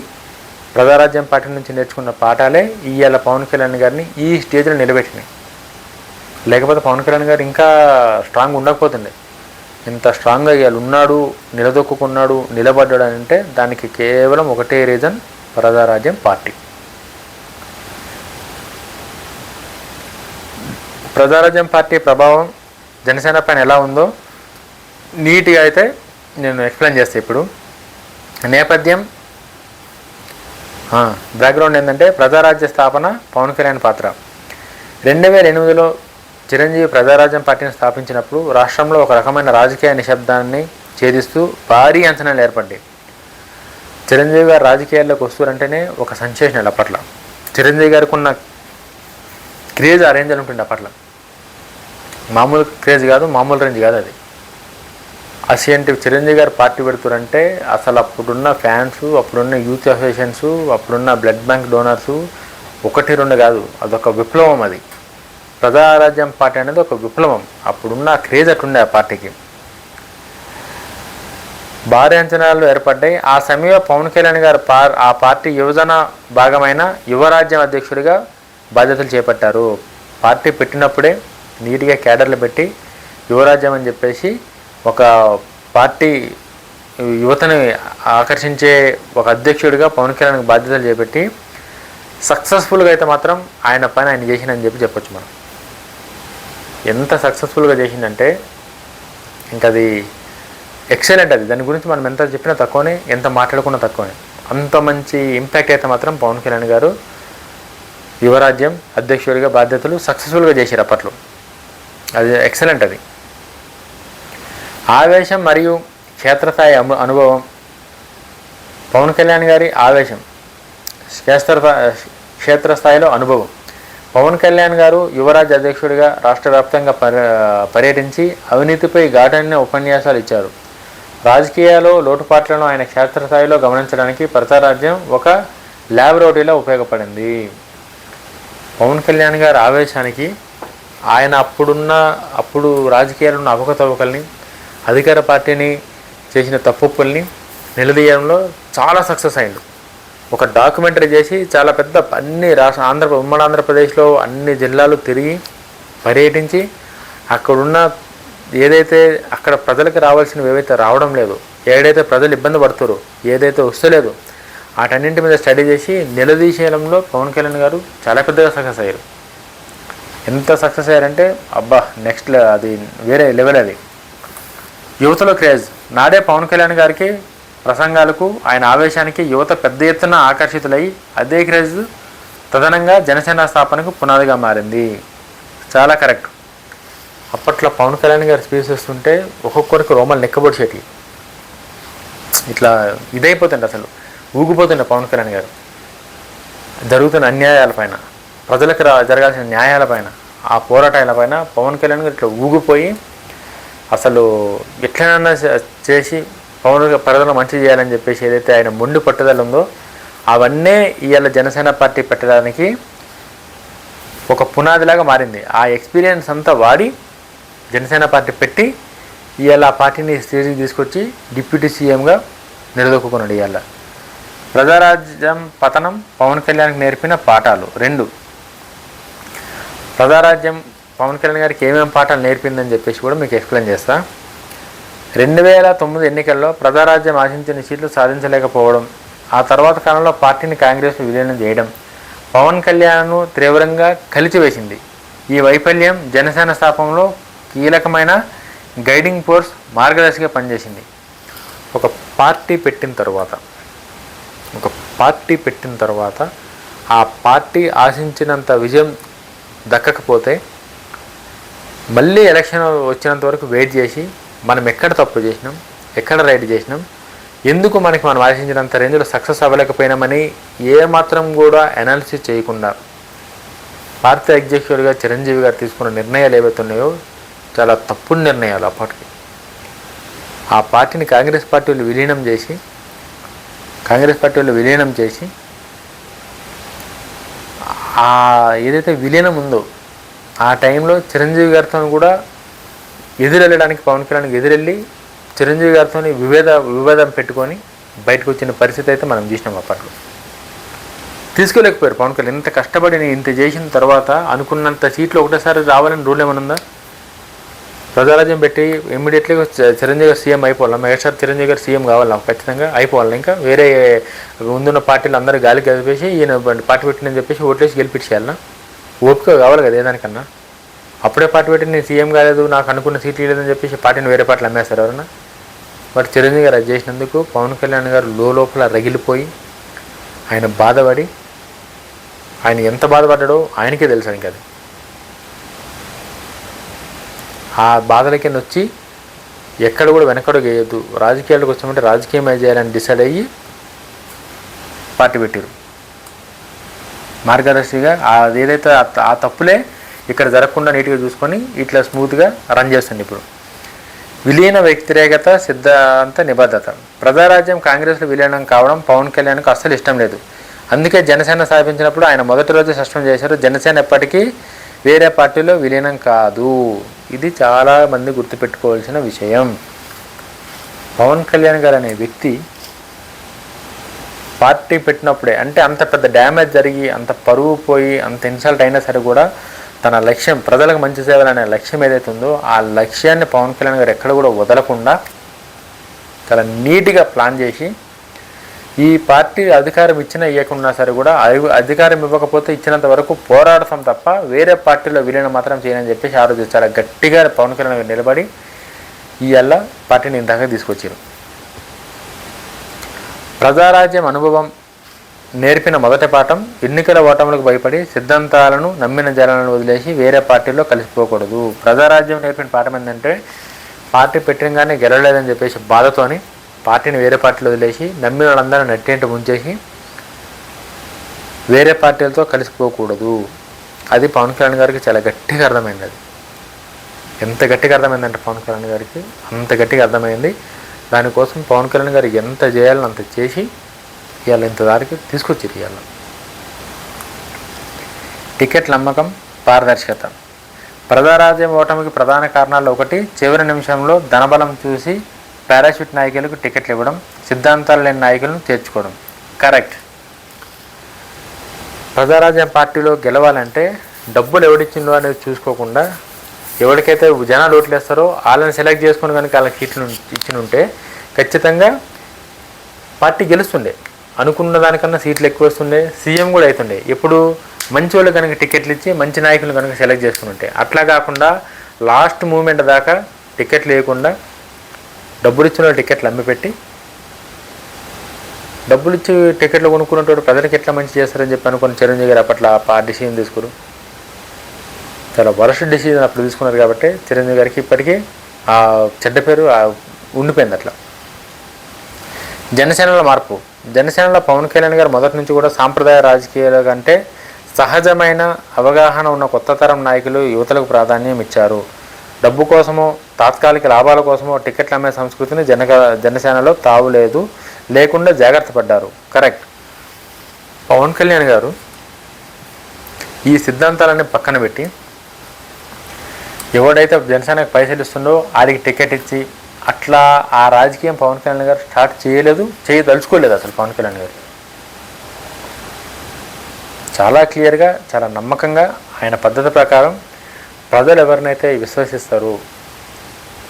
ప్రజారాజ్యం పార్టీ నుంచి నేర్చుకున్న పాఠాలే ఇవాళ పవన్ కళ్యాణ్ గారిని ఈ స్టేజ్లో నిలబెట్టినాయి. లేకపోతే పవన్ కళ్యాణ్ గారు ఇంకా స్ట్రాంగ్ ఉండకపోతుండే. ఇంత స్ట్రాంగ్గా ఇవాళ ఉన్నాడు, నిలదొక్కున్నాడు, నిలబడ్డాడు అని అంటే దానికి కేవలం ఒకటే reason, Praja Rajyam party. Praja Rajyam party ప్రభావం జనసేన పైన ఎలా ఉందో నీట్గా అయితే నేను ఎక్స్ప్లెయిన్ చేస్తాను. ఇప్పుడు నేపథ్యం బ్యాక్గ్రౌండ్ ఏంటంటే ప్రజారాజ్య స్థాపన పవన్ కళ్యాణ్ పాత్ర. 2008లో చిరంజీవి ప్రజారాజ్యం పార్టీని స్థాపించినప్పుడు రాష్ట్రంలో ఒక రకమైన రాజకీయ నిశ్శబ్దాన్ని ఛేదిస్తూ భారీ అంచనాలు ఏర్పడ్డాయి. చిరంజీవి గారు రాజకీయాల్లోకి వస్తారంటేనే ఒక సెన్సేషనల్. అప్పట్లో చిరంజీవి గారికి ఉన్న క్రేజ్ ఆ రేంజ్ అని ఉంటుంది. అప్పట్లో మామూలు క్రేజ్ కాదు, మామూలు రేంజ్ కాదు అది. అసలు చిరంజీవి గారు పార్టీ పెడుతారంటే అసలు అప్పుడున్న ఫ్యాన్స్, అప్పుడున్న యూత్ అసోసియేషన్స్, అప్పుడున్న బ్లడ్ బ్యాంక్ డోనర్సు 1-2 కాదు, అదొక విప్లవం. అది ప్రజారాజ్యం పార్టీ అనేది ఒక విప్లవం. అప్పుడున్న క్రేజ్ అటుండే ఆ పార్టీకి. భారీ అంచనాలు ఏర్పడ్డాయి. ఆ సమయంలో పవన్ కళ్యాణ్ గారు ఆ పార్టీ యువజన భాగమైన యువరాజ్యం అధ్యక్షుడిగా బాధ్యతలు చేపట్టారు. పార్టీ పెట్టినప్పుడే నీట్గా క్యాడర్లు పెట్టి యువరాజ్యం అని చెప్పేసి ఒక పార్టీ యువతని ఆకర్షించే ఒక అధ్యక్షుడిగా పవన్ కళ్యాణ్కి బాధ్యతలు చేపట్టి సక్సెస్ఫుల్గా అయితే మాత్రం ఆయన పని ఆయన చేసిందని చెప్పొచ్చు మనం. ఎంత సక్సెస్ఫుల్గా చేసిందంటే ఇంకా అది ఎక్సలెంట్. అది దాని గురించి మనం ఎంత చెప్పినా తక్కువనే, ఎంత మాట్లాడుకున్నా తక్కువనే. అంత మంచి ఇంపాక్ట్ అయితే మాత్రం పవన్ కళ్యాణ్ గారు యువరాజ్యం అధ్యక్షుడిగా బాధ్యతలు సక్సెస్ఫుల్గా చేశారు అప్పట్లో. అది ఎక్సలెంట్. అది ఆవేశం మరియు క్షేత్రస్థాయి అనుభవం. పవన్ కళ్యాణ్ గారి ఆవేశం, క్షేత్రస్థాయిలో అనుభవం. పవన్ కళ్యాణ్ గారు యువరాజ్య అధ్యక్షుడిగా రాష్ట్ర వ్యాప్తంగా పర్యటించి అవినీతిపై ఘాటైన ఉపన్యాసాలు ఇచ్చారు. రాజకీయాల్లో లోటుపాట్లను ఆయన క్షేత్రస్థాయిలో గమనించడానికి ప్రజారాజ్యం ఒక ల్యాబొరేటరీలో ఉపయోగపడింది. పవన్ కళ్యాణ్ గారి ఆవేశానికి ఆయన అప్పుడు రాజకీయాల్లో ఉన్న అవకతవకల్ని, అధికార పార్టీని చేసిన తప్పుల్ని నిలదీయడంలో చాలా సక్సెస్ అయింది. ఒక డాక్యుమెంటరీ చేసి చాలా పెద్ద అన్ని ఉమ్మడి ఆంధ్రప్రదేశ్లో అన్ని జిల్లాలు తిరిగి పర్యటించి అక్కడున్న ఏదైతే అక్కడ ప్రజలకు రావాల్సినవి ఏవైతే రావడం లేదు, ఏదైతే ప్రజలు ఇబ్బంది పడుతారో, ఏదైతే వస్తలేదు, వాటన్నింటి మీద స్టడీ చేసి నిలదీసేయడంలో పవన్ కళ్యాణ్ గారు చాలా పెద్దగా సక్సెస్ అయ్యారు. ఎంత సక్సెస్ అయ్యారంటే అబ్బా నెక్స్ట్ అది వేరే లెవెల్. అది యువతలో క్రేజ్. నాడే పవన్ కళ్యాణ్ గారికి ప్రసంగాలకు, ఆయన ఆవేశానికి యువత పెద్ద ఎత్తున ఆకర్షితులై అదే క్రేజ్ తదనంగా జనసేన స్థాపనకు పునాదిగా మారింది. చాలా కరెక్ట్. అప్పట్లో పవన్ కళ్యాణ్ గారు స్పీచ్ ఇస్తుంటే ఒక్కొక్కరికి రోమలు నెక్కబొడిచేటి, ఇట్లా ఇదైపోతుండే, అసలు ఊగిపోతుండే పవన్ కళ్యాణ్ గారు. జరుగుతున్న అన్యాయాలపైన, ప్రజలకు జరగాల్సిన న్యాయాలపైన, ఆ పోరాటాలపైన పవన్ కళ్యాణ్ గారు ఇట్లా ఊగిపోయి అసలు ఎట్లనైనా చేసి ప్రజలను మంచి చేయాలని చెప్పేసి ఏదైతే ఆయన మొండి పట్టుదల ఉందో అవన్నీ ఇవాళ జనసేన పార్టీ పెట్టడానికి ఒక పునాదిలాగా మారింది. ఆ ఎక్స్పీరియన్స్ అంతా వాడి జనసేన పార్టీ పెట్టి ఇవాళ ఆ పార్టీని స్టేజ్కి తీసుకొచ్చి డిప్యూటీ సీఎంగా నిలదొక్కున్నాడు. ఇవాళ ప్రజారాజ్యం పతనం పవన్ కళ్యాణ్కి నేర్పిన పాఠాలు 2. ప్రజారాజ్యం పవన్ కళ్యాణ్ గారికి ఏమేమి పాఠాలు నేర్పిందని చెప్పేసి కూడా మీకు ఎక్స్ప్లెయిన్ చేస్తా. 2009 ఎన్నికల్లో ప్రజారాజ్యం ఆశించిన సీట్లు సాధించలేకపోవడం, ఆ తర్వాత కాలంలో పార్టీని కాంగ్రెస్ విలీనం చేయడం పవన్ కళ్యాణ్ను తీవ్రంగా కలిచివేసింది. ఈ వైఫల్యం జనసేన స్థాపనలో కీలకమైన గైడింగ్ ఫోర్స్, మార్గదర్శిగా పనిచేసింది. ఒక పార్టీ పెట్టిన తర్వాత ఆ పార్టీ ఆశించినంత విజయం దక్కకపోతే మళ్ళీ ఎలక్షన్ వచ్చినంత వరకు వెయిట్ చేసి మనం ఎక్కడ తప్పు చేసినాం, ఎక్కడ రైట్ చేసినాం, ఎందుకు మనం ఆశించినంత రేంజ్లో సక్సెస్ అవ్వలేకపోయినామని ఏమాత్రం కూడా అనాలిసిస్ చేయకుండా పార్టీ అధ్యక్షుడిగా చిరంజీవి గారు తీసుకున్న నిర్ణయాలు ఏవైతే ఉన్నాయో చాలా తప్పుడు నిర్ణయాలు. అప్పటికి ఆ పార్టీని కాంగ్రెస్ పార్టీలు విలీనం చేసి ఏదైతే విలీనం ఉందో ఆ టైంలో చిరంజీవి గారితో కూడా ఎదురెళ్ళడానికి పవన్ కళ్యాణ్కి ఎదురెళ్ళి చిరంజీవి గారితో విభేదం పెట్టుకొని బయటకు వచ్చిన పరిస్థితి అయితే మనం చూసినాం. అప్పట్లో తీసుకోలేకపోయారు పవన్ కళ్యాణ్. ఇంత కష్టపడి ఇంత చేసిన తర్వాత అనుకున్నంత సీట్లు ఒకటేసారి రావాలని రూల్ ఏమైనా ఉందా? ప్రజారాజ్యం పెట్టి ఇమ్మీడియట్లీ చిరంజీవి గారు సీఎం అయిపోవాలి, మెగాస్టార్ చిరంజీవి గారు సీఎం కావాలి నాకు ఖచ్చితంగా అయిపోవాలి. ఇంకా వేరే ముందున్న పార్టీలు అందరూ గాలికి కలిపేసి ఈయన పార్టీ పెట్టినని చెప్పేసి ఓట్లేసి గెలిపించేయాలన్నా? ఓపిక కావాలి కదా ఏదానికన్నా. అప్పుడే పార్టీ పెట్టి నేను సీఎం కాలేదు, నాకు అనుకున్న సీట్లు లేదని చెప్పేసి పార్టీని వేరే పార్టీలు అమ్మేస్తారు ఎవరన్నా? బట్ చిరంజీవి గారు అది చేసినందుకు పవన్ కళ్యాణ్ గారు లోపల రగిలిపోయి ఆయన బాధపడి, ఆయన ఎంత బాధపడ్డాడో ఆయనకే తెలుసు. ఇంకా అది ఆ బాధల కింద వచ్చి ఎక్కడ కూడా వెనకడుగు వేయద్దు, రాజకీయాలకు వచ్చామంటే రాజకీయమే చేయాలని డిసైడ్ అయ్యి పార్టీ పెట్టారు. మార్గదర్శిగా అది ఏదైతే ఆ తప్పులే ఇక్కడ జరగకుండా నీట్గా చూసుకొని ఇట్లా స్మూత్గా రన్ చేస్తుంది. ఇప్పుడు విలీన వ్యతిరేకత సిద్ధాంత నిబద్ధత. ప్రజారాజ్యం కాంగ్రెస్లో విలీనం కావడం పవన్ కళ్యాణ్కు అస్సలు ఇష్టం లేదు. అందుకే జనసేన స్థాపించినప్పుడు ఆయన మొదటి రోజు సస్పెండ్ చేశారు. జనసేన ఎప్పటికీ వేరే పార్టీలో విలీనం కాదు. ఇది చాలామంది గుర్తుపెట్టుకోవాల్సిన విషయం. పవన్ కళ్యాణ్ గారు అనే వ్యక్తి పార్టీ పెట్టినప్పుడే, అంటే అంత పెద్ద డ్యామేజ్ జరిగి అంత పరువు పోయి అంత ఇన్సల్ట్ అయినా సరే కూడా తన లక్ష్యం ప్రజలకు మంచి సేవలనే లక్ష్యం ఏదైతే ఉందో ఆ లక్ష్యాన్ని పవన్ కళ్యాణ్ గారు ఎక్కడ కూడా వదలకుండా చాలా నీట్గా ప్లాన్ చేసి ఈ పార్టీ అధికారం ఇచ్చినా ఇవ్వకున్నా సరే కూడా అధికారం ఇవ్వకపోతే ఇచ్చినంత వరకు పోరాడతాం తప్ప వేరే పార్టీలో విలీనం మాత్రం చేయనని చెప్పేసి ఆ రోజు చాలా గట్టిగా పవన్ కళ్యాణ్ గారు నిలబడి ఇవాళ పార్టీని ఇంతగా తీసుకొచ్చారు. ప్రజారాజ్యం అనుభవం నేర్పిన మొదటి పాఠం, ఎన్నికల ఓటములకు భయపడి సిద్ధాంతాలను నమ్మిన జనాలను వదిలేసి వేరే పార్టీలో కలిసిపోకూడదు. ప్రజారాజ్యం నేర్పిన పాఠం ఏంటంటే పార్టీ పెట్టినగానే గెలవలేదని చెప్పేసి బాధతోని పార్టీని వేరే పార్టీలో వదిలేసి నమ్మిన వాళ్ళందరూ నెట్టేంటి ముంచేసి వేరే పార్టీలతో కలిసిపోకూడదు. అది పవన్ కళ్యాణ్ గారికి చాలా గట్టిగా అర్థమైంది. అది ఎంత గట్టిగా అర్థమైందంటే పవన్ కళ్యాణ్ గారికి అంత గట్టిగా అర్థమైంది. దానికోసం పవన్ కళ్యాణ్ గారు ఎంత చేయాలని అంత చేసి ఇవాళ ఇంత దారికి తీసుకొచ్చారు. ఇవాళ టికెట్ల అమ్మకం, పారదర్శకత. ప్రజారాజ్యం ఓటమికి ప్రధాన కారణాల్లో ఒకటి చివరి నిమిషంలో ధనబలం చూసి పారాషూట్ నాయకులకు టికెట్లు ఇవ్వడం, సిద్ధాంతాలు లేని నాయకులను చేర్చుకోవడం. కరెక్ట్. ప్రజారాజ్యం పార్టీలో గెలవాలంటే డబ్బులు ఎవడిచ్చిందో అనేది చూసుకోకుండా ఎవరికైతే జనాలు ఓట్లు వేస్తారో వాళ్ళని సెలెక్ట్ చేసుకుని కనుక వాళ్ళకి సీట్లు ఇచ్చిన ఉంటే ఖచ్చితంగా పార్టీ గెలుస్తుండే, అనుకున్న దానికన్నా సీట్లు ఎక్కువ వస్తుండే, సీఎం కూడా అవుతుండే. ఎప్పుడు మంచి వాళ్ళు కనుక టికెట్లు ఇచ్చి మంచి నాయకులు కనుక సెలెక్ట్ చేసుకుని ఉంటే. అట్లా కాకుండా లాస్ట్ మూమెంట్ దాకా టికెట్లు లేకుండా డబ్బులు ఇచ్చిన టికెట్లు అమ్మిపెట్టి డబ్బులు ఇచ్చి టికెట్లు కొనుక్కున్నట్టు ప్రజలకు ఎట్లా మంచి చేస్తారని చెప్పి అనుకుని చిరంజీవి గారు అప్పట్లో ఆ డిసిజన్ తీసుకురు. చాలా వరస్ట్ డిసిజన్ అప్పుడు తీసుకున్నారు కాబట్టి చిరంజీవి గారికి ఇప్పటికీ ఆ చెడ్డ పేరు ఉండిపోయింది. అట్లా జనసేనలో మార్పు. జనసేనలో పవన్ కళ్యాణ్ గారు మొదటి నుంచి కూడా సాంప్రదాయ రాజకీయాల కంటే సహజమైన అవగాహన ఉన్న కొత్త తరం నాయకులు యువతలకు ప్రాధాన్యం ఇచ్చారు. డబ్బు కోసమో తాత్కాలిక లాభాల కోసమో టికెట్లు అమ్మే సంస్కృతిని జనసేనలో తావులేదు, లేకుండా జాగ్రత్త పడ్డారు. కరెక్ట్. పవన్ కళ్యాణ్ గారు ఈ సిద్ధాంతాలన్నీ పక్కన పెట్టి ఎవడైతే జనసేనకు పైసలు ఇస్తుండో వారికి టికెట్ ఇచ్చి అట్లా ఆ రాజకీయం పవన్ కళ్యాణ్ గారు స్టార్ట్ చేయలేదు, చేయదలుచుకోలేదు అసలు. పవన్ కళ్యాణ్ గారు చాలా క్లియర్గా చాలా నమ్మకంగా ఆయన పద్ధతి ప్రకారం ప్రజలు ఎవరినైతే విశ్వసిస్తారో,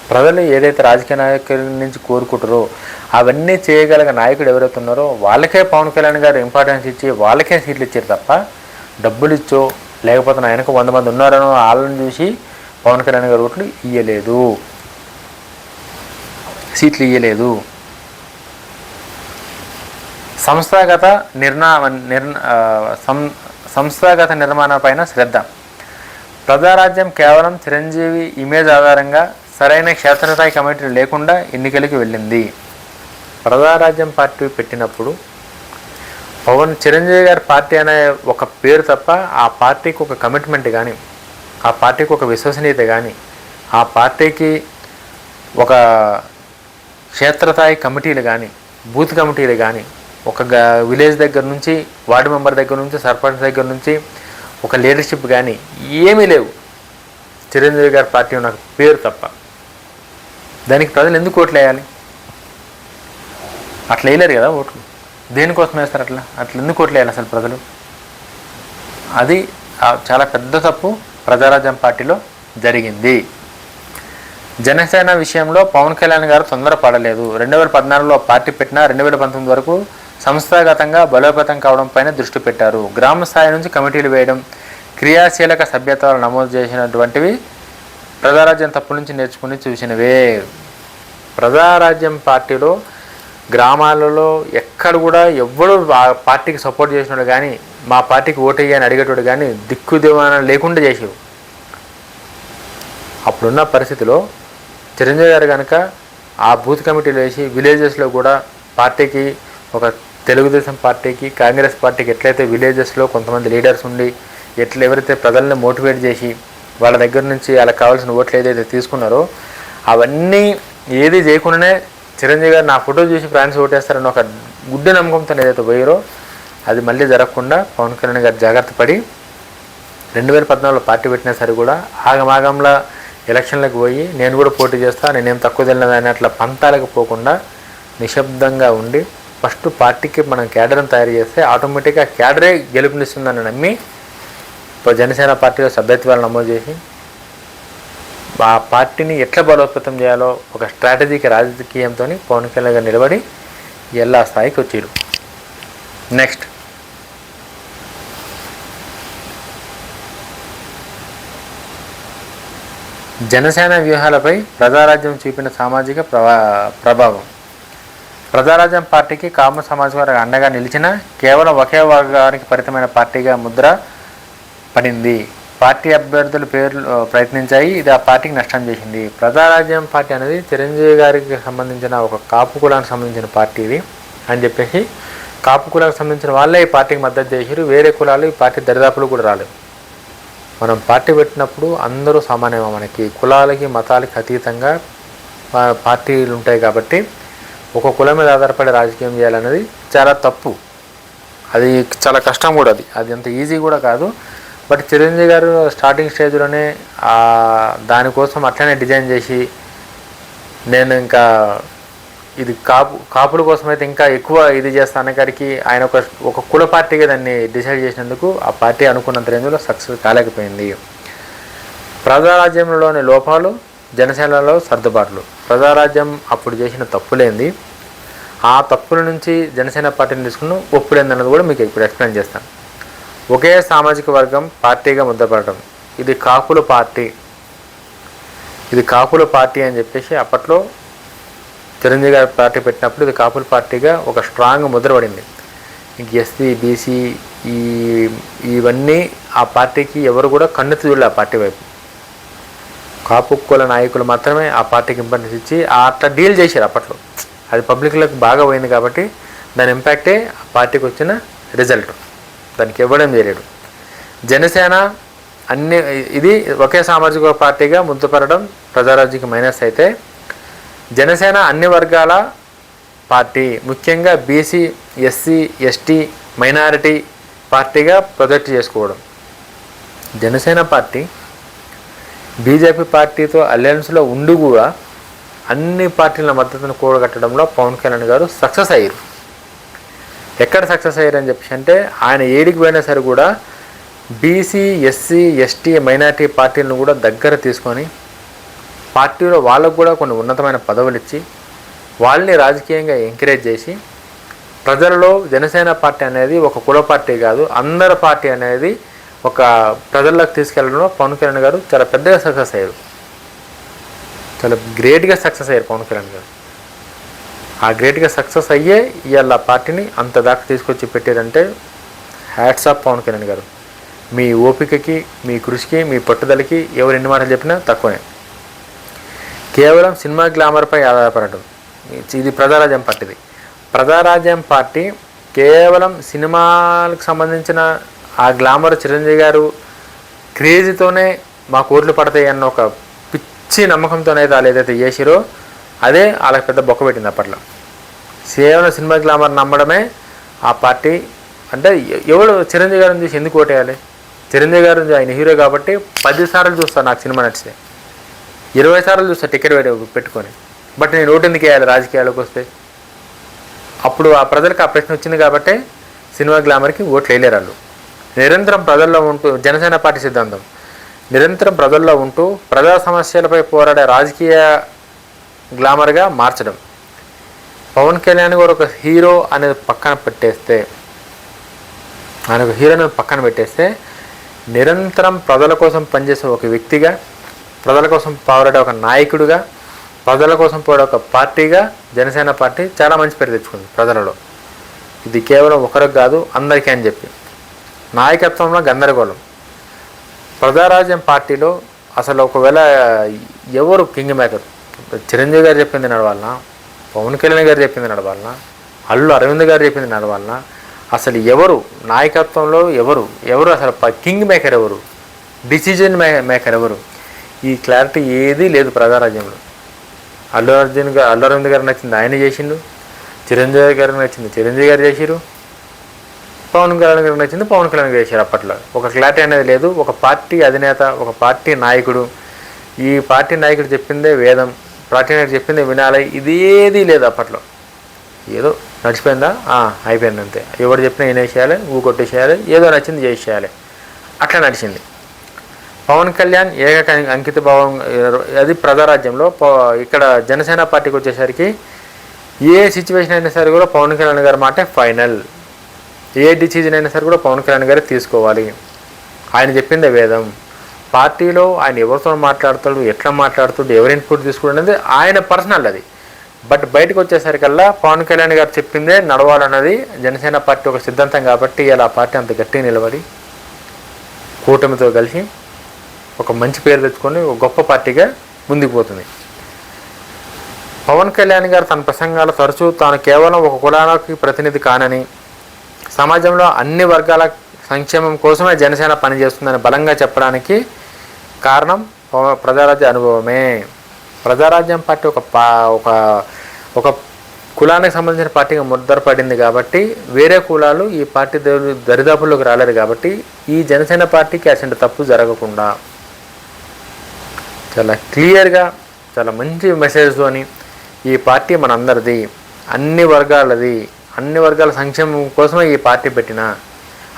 ప్రజలు ఏదైతే రాజకీయ నాయకుల నుంచి కోరుకుంటారో అవన్నీ చేయగలిగే నాయకుడు ఎవరైతే ఉన్నారో వాళ్ళకే పవన్ కళ్యాణ్ గారు ఇంపార్టెన్స్ ఇచ్చి వాళ్ళకే సీట్లు ఇచ్చారు తప్ప డబ్బులు ఇచ్చో లేకపోతే నా వెనక 100 మంది ఉన్నారనో వాళ్ళని చూసి పవన్ కళ్యాణ్ గారు ఓట్లు ఇవ్వలేదు, సీట్లు ఇవ్వలేదు. సంస్థాగత నిర్మాణంపైన శ్రద్ధ. ప్రజారాజ్యం కేవలం చిరంజీవి ఇమేజ్ ఆధారంగా సరైన క్షేత్రస్థాయి కమిటీ లేకుండా ఎన్నికలకు వెళ్ళింది. ప్రజారాజ్యం పార్టీ పెట్టినప్పుడు చిరంజీవి గారి పార్టీ అనే ఒక పేరు తప్ప ఆ పార్టీకి ఒక కమిట్మెంట్ కానీ, ఆ పార్టీకి ఒక విశ్వసనీయత కానీ, ఆ పార్టీకి ఒక క్షేత్రస్థాయి కమిటీలు కానీ, బూత్ కమిటీలు కానీ, ఒక విలేజ్ దగ్గర నుంచి వార్డు మెంబర్ దగ్గర నుంచి సర్పంచ్ దగ్గర నుంచి ఒక లీడర్షిప్ కానీ ఏమీ లేవు. చిరంజీవి గారి పార్టీ ఉన్న పేరు తప్ప. దానికి ప్రజలు ఎందుకు ఓట్లు వేయాలి? అట్లా వేయలేరు కదా ఓట్లు. దేనికోసం వేస్తారు? అట్లా ఎందుకు ఓట్లు వేయాలి అసలు ప్రజలు? అది చాలా పెద్ద తప్పు ప్రజారాజ్యం పార్టీలో జరిగింది. జనసేన విషయంలో పవన్ కళ్యాణ్ గారు తొందరపడలేదు. 2014లో పార్టీ పెట్టిన 2019 వరకు సంస్థాగతంగా బలోపేతం కావడం పైన దృష్టి పెట్టారు. గ్రామ స్థాయి నుంచి కమిటీలు వేయడం, క్రియాశీలక సభ్యత్వాలు నమోదు చేసినటువంటివి ప్రజారాజ్యం తప్పు నుంచి నేర్చుకుని చూసినవే. ప్రజారాజ్యం పార్టీలో గ్రామాలలో ఎక్కడ కూడా ఎవ్వడు పార్టీకి సపోర్ట్ చేసినాడు కానీ, మా పార్టీకి ఓటేయని అడిగేటోడు కానీ దిక్కుదేవాన లేకుండా చేసేవు. అప్పుడున్న పరిస్థితిలో చిరంజీవి గారు కనుక ఆ బూత్ కమిటీలు వేసి విలేజెస్లో కూడా పార్టీకి, ఒక తెలుగుదేశం పార్టీకి, కాంగ్రెస్ పార్టీకి ఎట్లయితే విలేజెస్లో కొంతమంది లీడర్స్ ఉండి ఎవరైతే ప్రజల్ని మోటివేట్ చేసి వాళ్ళ దగ్గర నుంచి వాళ్ళకి కావాల్సిన ఓట్లు ఏదైతే తీసుకున్నారో అవన్నీ ఏది చేయకుండానే చిరంజీవి గారు నా ఫోటో చూసి ఫ్రాన్స్ ఓటేస్తారని ఒక గుడ్డ నమ్మకంతో ఏదైతే పోయారో అది మళ్ళీ జరగకుండా పవన్ కళ్యాణ్ గారు జాగ్రత్త పడి 2014లో పార్టీ పెట్టినా సరే కూడా ఆగమాగంలా ఎలక్షన్లకు పోయి నేను కూడా పోటీ చేస్తా, నేనేం తక్కువ తెలియదని అట్లా పంతాలకు పోకుండా నిశ్శబ్దంగా ఉండి ఫస్ట్ పార్టీకి మనం క్యాడర్ని తయారు చేస్తే ఆటోమేటిక్గా క్యాడరే గెలుపునిస్తుందని నమ్మి ఇప్పుడు జనసేన పార్టీలో సభ్యత్వాలు నమోదు చేసి ఆ పార్టీని ఎట్లా బలోపేతం చేయాలో ఒక స్ట్రాటజీకి రాజకీయంతో పవన్ కళ్యాణ్ గారు నిలబడి ఎలా స్థాయికి వచ్చారు. నెక్స్ట్ జనసేన వ్యూహాలపై ప్రజారాజ్యం చూపిన సామాజిక ప్రభావం. ప్రజారాజ్యం పార్టీకి కామ సమాజం వారికి అండగా నిలిచిన కేవలం ఒకే వర్గానికి పరిమితమైన పార్టీగా ముద్ర పడింది. పార్టీ అభ్యర్థుల పేర్లు ప్రయత్నించాయి, ఇది ఆ పార్టీకి నష్టం చేసింది. ప్రజారాజ్యం పార్టీ అనేది చిరంజీవి గారికి సంబంధించిన ఒక కాపు కులానికి సంబంధించిన పార్టీ ఇది అని చెప్పేసి కాపు కులానికి సంబంధించిన వాళ్ళే ఈ పార్టీకి మద్దతు చేశారు. వేరే కులాలు ఈ పార్టీ దరిదాపులు కూడా రాలేదు. మనం పార్టీ పెట్టినప్పుడు అందరూ సమానమే, మనకి కులాలకి మతాలకి అతీతంగా పార్టీలు ఉంటాయి కాబట్టి ఒక కులం మీద ఆధారపడి రాజకీయం చేయాలనేది చాలా తప్పు. అది చాలా కష్టం కూడా, అది అంత ఈజీ కూడా కాదు. బట్ చిరంజీవి గారు స్టార్టింగ్ స్టేజ్లోనే దానికోసం అట్లనే డిజైన్ చేసి నేను ఇంకా ఇది కాపుల కోసం అయితే ఇంకా ఎక్కువ ఇది చేస్తాను కాడికి ఆయన ఒక కుల పార్టీగా దాన్ని డిసైడ్ చేసినందుకు ఆ పార్టీ అనుకున్నంత రేంజ్లో సక్సెస్ కాలేకపోయింది. ప్రజారాజ్యంలోని లోపాలు, జనసేనలో సర్దుబాట్లు. ప్రజారాజ్యం అప్పుడు చేసిన తప్పులేంది, ఆ తప్పుల నుంచి జనసేన పార్టీని తీసుకున్న ఒప్పులేందన్నది కూడా మీకు ఇప్పుడు ఎక్స్ప్లెయిన్ చేస్తాను. ఒకే సామాజిక వర్గం పార్టీగా ముద్రపడటం, ఇది కాపుల పార్టీ అని చెప్పేసి అప్పట్లో చిరంజీవి గారి పార్టీ పెట్టినప్పుడు ఇది కాపుల పార్టీగా ఒక స్ట్రాంగ్ ముద్ర పడింది. ఇంక ఎస్సీ, బీసీ ఇవన్నీ ఆ పార్టీకి ఎవరు కూడా కన్నెత్తి చూడలే. ఆ పార్టీ వైపు కాపు కుల నాయకులు మాత్రమే ఆ పార్టీకి ఇంపార్టెన్స్ ఇచ్చి అట్లా డీల్ చేశారు అప్పట్లో. అది పబ్లిక్లకు బాగా పోయింది కాబట్టి దాని ఇంపాక్టే ఆ పార్టీకి వచ్చిన రిజల్ట్, దానికి ఇవ్వడం చేయలేడు. జనసేన ఇది ఒకే సామాజిక పార్టీగా ముద్రపడడం ప్రజారాజ్యకి మైనస్ అయితే, జనసేన అన్ని వర్గాల పార్టీ, ముఖ్యంగా బీసీ, ఎస్సీ, ఎస్టీ, మైనారిటీ పార్టీగా ప్రొజెక్ట్ చేసుకోవడం. జనసేన పార్టీ బీజేపీ పార్టీతో అలయన్స్లో ఉండి కూడా అన్ని పార్టీల మద్దతును కూడగట్టడంలో పవన్ కళ్యాణ్ గారు సక్సెస్ అయ్యారు. ఎక్కడ సక్సెస్ అయ్యారని చెప్పేసి అంటే ఆయన ఏడికి పోయినా సరే కూడా బీసీ, ఎస్సీ, ఎస్టీ, మైనారిటీ పార్టీలను కూడా దగ్గర తీసుకొని పార్టీలో వాళ్ళకు కూడా కొన్ని ఉన్నతమైన పదవులు ఇచ్చి వాళ్ళని రాజకీయంగా ఎంకరేజ్ చేసి ప్రజలలో జనసేన పార్టీ అనేది ఒక కుల పార్టీ కాదు, అందరి పార్టీ అనేది ఒక ప్రజల్లోకి తీసుకెళ్లడంలో పవన్ కళ్యాణ్ గారు చాలా పెద్దగా సక్సెస్ అయ్యారు. చాలా గ్రేట్గా సక్సెస్ అయ్యారు పవన్ కళ్యాణ్ గారు. ఆ గ్రేట్గా సక్సెస్ అయ్యే ఇవాళ పార్టీని అంత దాకా తీసుకొచ్చి పెట్టారంటే హ్యాట్స్ ఆఫ్ పవన్ కళ్యాణ్ గారు. మీ ఓపికకి, మీ కృషికి, మీ పట్టుదలకి ఎవరు ఎన్ని మాటలు చెప్పినా తక్కువనే. కేవలం సినిమా గ్లామర్పై ఆధారపడటం, ఇది ప్రజారాజ్యం పార్టీది. ప్రజారాజ్యం పార్టీ కేవలం సినిమాలకు సంబంధించిన ఆ గ్లామర్ చిరంజీవి గారు క్రేజీతోనే మాకు ఓట్లు పడతాయి అన్న ఒక పిచ్చి నమ్మకంతోనైతే వాళ్ళు ఏదైతే చేసిరో అదే వాళ్ళకి పెద్ద బొక్క పెట్టింది. అప్పట్లో కేవలం సినిమా గ్లామర్ నమ్మడమే ఆ పార్టీ. అంటే ఎవరు చిరంజీవి గారిని చూసి ఎందుకు ఓటేయాలి? చిరంజీవి గారు ఆయన హీరో కాబట్టి 10 సార్లు చూస్తాను నాకు సినిమా నచ్చితే, 20 సార్లు చూస్తాను టికెట్ పెట్టుకొని. బట్ నేను ఓటు ఎందుకు వేయాలి రాజకీయాలకు వస్తే? అప్పుడు ఆ ప్రజలకు ఆ ప్రశ్న వచ్చింది కాబట్టి సినిమా గ్లామర్కి ఓట్లు వేయలేరు వాళ్ళు. నిరంతరం ప్రజల్లో ఉంటూ జనసేన పార్టీ సిద్ధాంతం నిరంతరం ప్రజల్లో ఉంటూ ప్రజా సమస్యలపై పోరాడే రాజకీయ గ్లామర్గా మార్చడం. పవన్ కళ్యాణ్ గారు ఒక హీరో అనేది పక్కన పెట్టేస్తే ఆయన ఒక హీరోని పక్కన పెట్టేస్తే నిరంతరం ప్రజల కోసం పనిచేసే ఒక వ్యక్తిగా, ప్రజల కోసం పోరాడే ఒక నాయకుడిగా, ప్రజల కోసం పోరాడే ఒక పార్టీగా జనసేన పార్టీ చాలా మంచి పేరు తెచ్చుకుంది ప్రజలలో. ఇది కేవలం ఒకరికి కాదు, అందరికీ అని చెప్పి. నాయకత్వంలో గందరగోళం. ప్రజారాజ్యం పార్టీలో అసలు ఒకవేళ ఎవరు కింగ్ మేకర్? చిరంజీవి గారు చెప్పింది నడవాలనా, పవన్ కళ్యాణ్ గారు చెప్పింది నడవాలనా, అల్లు అరవింద్ గారు చెప్పింది నడవాలనా? అసలు ఎవరు నాయకత్వంలో ఎవరు అసలు కింగ్ మేకర్ ఎవరు, డిసిజన్ మేకర్ ఎవరు? ఈ క్లారిటీ ఏదీ లేదు ప్రజారాజ్యంలో. అల్లు అరవింద్ గారు నచ్చింది ఆయన చేసిండు, చిరంజీవి గారికి నచ్చింది చిరంజీవి గారు చేసిరు, పవన్ కళ్యాణ్ గారికి నచ్చింది పవన్ కళ్యాణ్ గారు చేశారు. అప్పట్లో ఒక క్లారిటీ అనేది లేదు. ఒక పార్టీ అధినేత, ఒక పార్టీ నాయకుడు, ఈ పార్టీ నాయకుడు చెప్పిందే వేదం, పార్టీ నాయకుడు చెప్పిందే వినాలి, ఇదేదీ లేదు అప్పట్లో. ఏదో నడిచిపోయిందా, అయిపోయింది అంతే. ఎవరు చెప్పినా వినేసేయాలి, కొట్టేసేయాలి, ఏదో నచ్చింది చేసేయాలి, అట్లా నడిచింది. పవన్ కళ్యాణ్ ఏక అంకిత భావం, అది ప్రజారాజ్యంలో. ఇక్కడ జనసేన పార్టీకి వచ్చేసరికి ఏ సిచ్యువేషన్ అయినా సరే కూడా పవన్ కళ్యాణ్ గారి మాట ఫైనల్. ఏ డిసిజన్ అయినా సరే కూడా పవన్ కళ్యాణ్ గారే తీసుకోవాలి, ఆయన చెప్పిందే వేదం. పార్టీలో ఆయన ఎవరితో మాట్లాడతాడు, ఎట్లా మాట్లాడుతాడు, ఎవరి ఇన్పుట్ తీసుకోవడం అనేది ఆయన పర్సనల్ అది. బట్ బయటకు వచ్చేసరికల్లా పవన్ కళ్యాణ్ గారు చెప్పిందే నడవాలన్నది జనసేన పార్టీ ఒక సిద్ధాంతం. కాబట్టి ఇలా పార్టీ అంత గట్టిగా నిలబడి కూటమితో కలిసి ఒక మంచి పేరు తెచ్చుకొని ఒక గొప్ప పార్టీగా ముందుకు పోతుంది. పవన్ కళ్యాణ్ గారు తన ప్రసంగాలు తరచూ తాను కేవలం ఒక కులానికి ప్రతినిధి కానని, సమాజంలో అన్ని వర్గాల సంక్షేమం కోసమే జనసేన పనిచేస్తుందని బలంగా చెప్పడానికి కారణం ప్రజారాజ్య అనుభవమే. ప్రజారాజ్యం పార్టీ ఒక కులానికి సంబంధించిన పార్టీగా ముద్రపడింది కాబట్టి వేరే కులాలు ఈ పార్టీ దరిదాపుల్లోకి రాలేదు. కాబట్టి ఈ జనసేన పార్టీకి అసలు తప్పు జరగకుండా చాలా క్లియర్గా, చాలా మంచి మెసేజ్తోని ఈ పార్టీ మనందరిది, అన్ని వర్గాలది, అన్ని వర్గాల సంక్షేమం కోసమే ఈ పార్టీ పెట్టిన,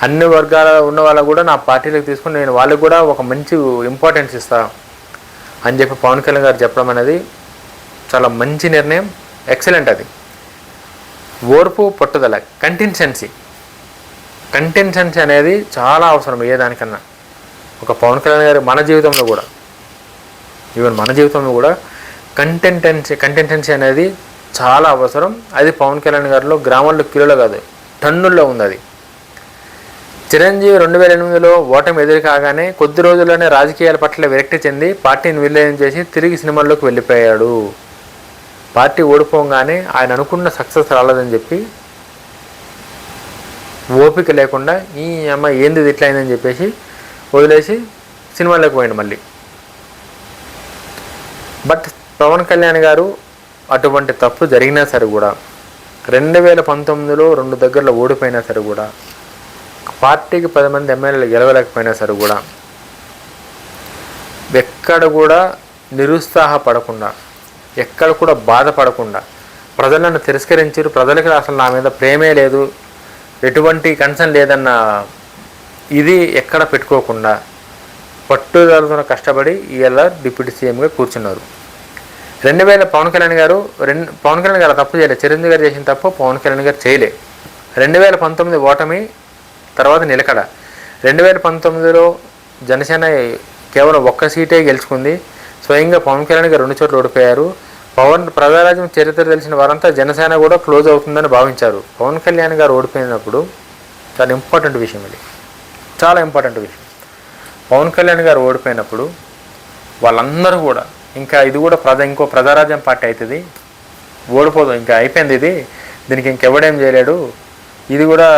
అన్ని వర్గాల ఉన్న వాళ్ళకు కూడా నా పార్టీలోకి తీసుకుని నేను వాళ్ళకి కూడా ఒక మంచి ఇంపార్టెన్స్ ఇస్తా అని చెప్పి పవన్ కళ్యాణ్ గారు చెప్పడం అనేది చాలా మంచి నిర్ణయం, ఎక్సలెంట్. అది ఓర్పు, పట్టుదల, కంటిన్సెన్సీ అనేది చాలా అవసరం ఏ దానికన్నా. ఒక పవన్ కళ్యాణ్ గారు మన జీవితంలో కూడా, ఈవెన్ మన జీవితంలో కూడా కంటెన్సెన్సీ అనేది చాలా అవసరం. అది పవన్ కళ్యాణ్ గారిలో గ్రామాల్లో కిలోలో కాదు, టన్నుల్లో ఉంది అది. చిరంజీవి 2008లో ఓటమి ఎదురు కాగానే కొద్ది రోజుల్లోనే రాజకీయాల పట్ల విరక్తి చెంది పార్టీని విలీనం చేసి తిరిగి సినిమాల్లోకి వెళ్ళిపోయాడు. పార్టీ ఓడిపోగానే ఆయన అనుకున్న సక్సెస్ రాలేదని చెప్పి ఓపిక లేకుండా ఈ అమ్మ ఏంది ఇట్లా అయిందని చెప్పేసి వదిలేసి సినిమాల్లోకి పోయాడు మళ్ళీ. బట్ పవన్ కళ్యాణ్ గారు అటువంటి తప్పు జరిగినా సరే కూడా 2019లో 2 దగ్గరలో ఓడిపోయినా సరే కూడా, పార్టీకి 10 మంది ఎమ్మెల్యేలు గెలవలేకపోయినా సరే కూడా ఎక్కడ కూడా నిరుత్సాహపడకుండా, ఎక్కడ కూడా బాధపడకుండా, ప్రజలను తిరస్కరించారు, ప్రజలకి అసలు నా మీద ప్రేమే లేదు, ఎటువంటి కన్సర్న్ లేదన్న ఇది ఎక్కడ పెట్టుకోకుండా పట్టుదలతో కష్టపడి ఇలా డిప్యూటీ సీఎంగా కూర్చున్నారు. 2000 పవన్ కళ్యాణ్ గారు తప్పు చేయలేదు, చిరంజీవి గారు చేసిన తప్పు పవన్ కళ్యాణ్ గారు చేయలే. 2019 ఓటమి తర్వాత నిలకడ. 2019లో జనసేన కేవలం 1 సీటే గెలుచుకుంది. స్వయంగా పవన్ కళ్యాణ్ గారు 2 చోట్ల ఓడిపోయారు. ప్రజారాజ్యం చరిత్ర తెలిసిన వారంతా జనసేన కూడా క్లోజ్ అవుతుందని భావించారు. పవన్ కళ్యాణ్ గారు ఓడిపోయినప్పుడు చాలా ఇంపార్టెంట్ విషయం, ఇది చాలా ఇంపార్టెంట్ విషయం. పవన్ కళ్యాణ్ గారు ఓడిపోయినప్పుడు వాళ్ళందరూ కూడా ఇంకా ఇది కూడా ఇంకో ప్రజారాజ్యం పార్టీ అవుతుంది, ఓడిపోదు, ఇంకా అయిపోయింది, దీనికి ఇంకెవడేం చేయలేడు, ఇది కూడా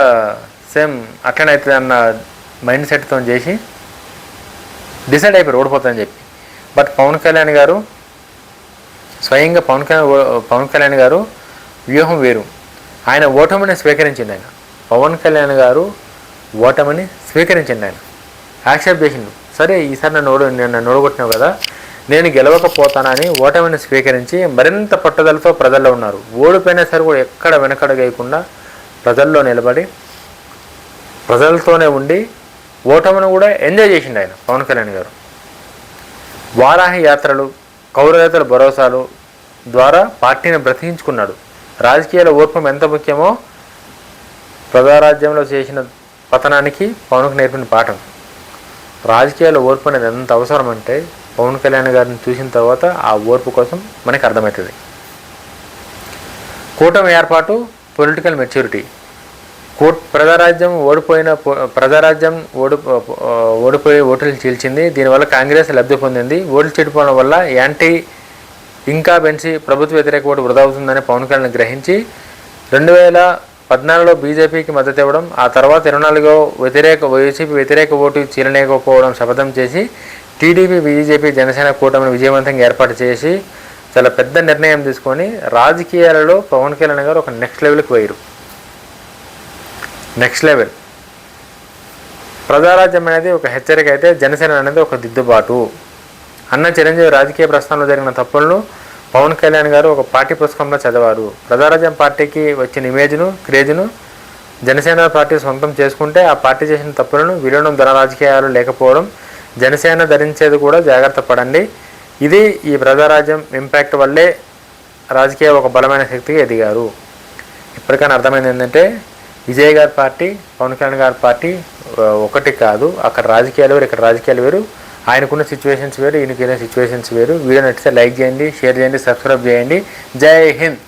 సేమ్ అట్లనే అవుతుంది అన్న మైండ్ సెట్తో చేసి డిసైడ్ అయిపోయారు ఓడిపోతుందని చెప్పి. బట్ స్వయంగా పవన్ కళ్యాణ్ గారు వ్యూహం వేరు. ఆయన ఓటమిని స్వీకరించింది. పవన్ కళ్యాణ్ గారు ఓటమిని స్వీకరించింది, ఆయన యాక్సెప్ట్ చేసిండు. సరే ఈసారి నన్ను ఓడగొట్టినావు కదా, నేను గెలవకపోతానని ఓటమిని స్వీకరించి మరింత పట్టుదలతో ప్రజల్లో ఉన్నారు. ఓడిపోయినా సరే కూడా ఎక్కడ వెనకడగేయకుండా ప్రజల్లో నిలబడి ప్రజలతోనే ఉండి ఓటమిని కూడా ఎంజాయ్ చేసిండు ఆయన పవన్ కళ్యాణ్ గారు. వారాహి యాత్రలు, కౌరవేతల భరోసాలు ద్వారా పార్టీని బ్రతికించుకున్నాడు. రాజకీయాల ఓర్పం ఎంత ముఖ్యమో ప్రజారాజ్యంలో చేసిన పతనానికి పవన్కు నేర్పిన పాఠం. రాజకీయాల ఓర్పు అనేది ఎంత అవసరం అంటే పవన్ కళ్యాణ్ గారిని చూసిన తర్వాత ఆ ఓర్పు కోసం మనకి అర్థమవుతుంది. కూటమి ఏర్పాటు, పొలిటికల్ మెచ్యూరిటీ. ప్రజారాజ్యం ఓడిపోయి ఓటులు చీల్చింది. దీనివల్ల కాంగ్రెస్ లబ్ధి పొందింది. ఓట్లు చెడిపోవడం వల్ల ఇంకా పెంచి ప్రభుత్వ వ్యతిరేక ఓటు వృధా అవుతుందని పవన్ కళ్యాణ్ గ్రహించి 2014లో బీజేపీకి మద్దతు ఇవ్వడం, ఆ తర్వాత 24లో వైసీపీ వ్యతిరేక ఓటు చీలలేకపోవడం శపథం చేసి టీడీపీ, బీజేపీ, జనసేన కూటమిని విజయవంతంగా ఏర్పాటు చేసి చాలా పెద్ద నిర్ణయం తీసుకొని రాజకీయాలలో పవన్ కళ్యాణ్ గారు ఒక నెక్స్ట్ లెవెల్కి పోయారు. Next level. ప్రజారాజ్యం అనేది ఒక హెచ్చరిక అయితే జనసేన అనేది ఒక దిద్దుబాటు. అన్న చిరంజీవి రాజకీయ ప్రస్థానంలో జరిగిన తప్పులను పవన్ కళ్యాణ్ గారు ఒక పార్టీ పుస్తకంలో చదివారు. ప్రజారాజ్యం పార్టీకి వచ్చిన ఇమేజ్ను, క్రేజ్ను జనసేన పార్టీ సొంతం చేసుకుంటే ఆ పార్టీ చేసిన తప్పులను విలీనం, ధన రాజకీయాలు లేకపోవడం, జనసేన ధరించేది కూడా జాగ్రత్త పడండి. ఇది ఈ ప్రజారాజ్యం ఇంపాక్ట్ వల్లే రాజకీయ ఒక బలమైన శక్తిగా ఎదిగారు. ఇప్పటికైనా అర్థమైంది ఏంటంటే విజయ్ గారి పార్టీ, పవన్ కళ్యాణ్ గారి పార్టీ ఒకటి కాదు. అక్కడ రాజకీయాలు వేరు, ఇక్కడ రాజకీయాలు వేరు. ఆయనకున్న సిచ్యువేషన్స్ వేరు, ఈయనకున్న సిచ్యువేషన్స్ వేరు. వీడియో నచ్చితే లైక్ చేయండి, షేర్ చేయండి, సబ్స్క్రైబ్ చేయండి. జై హింద్.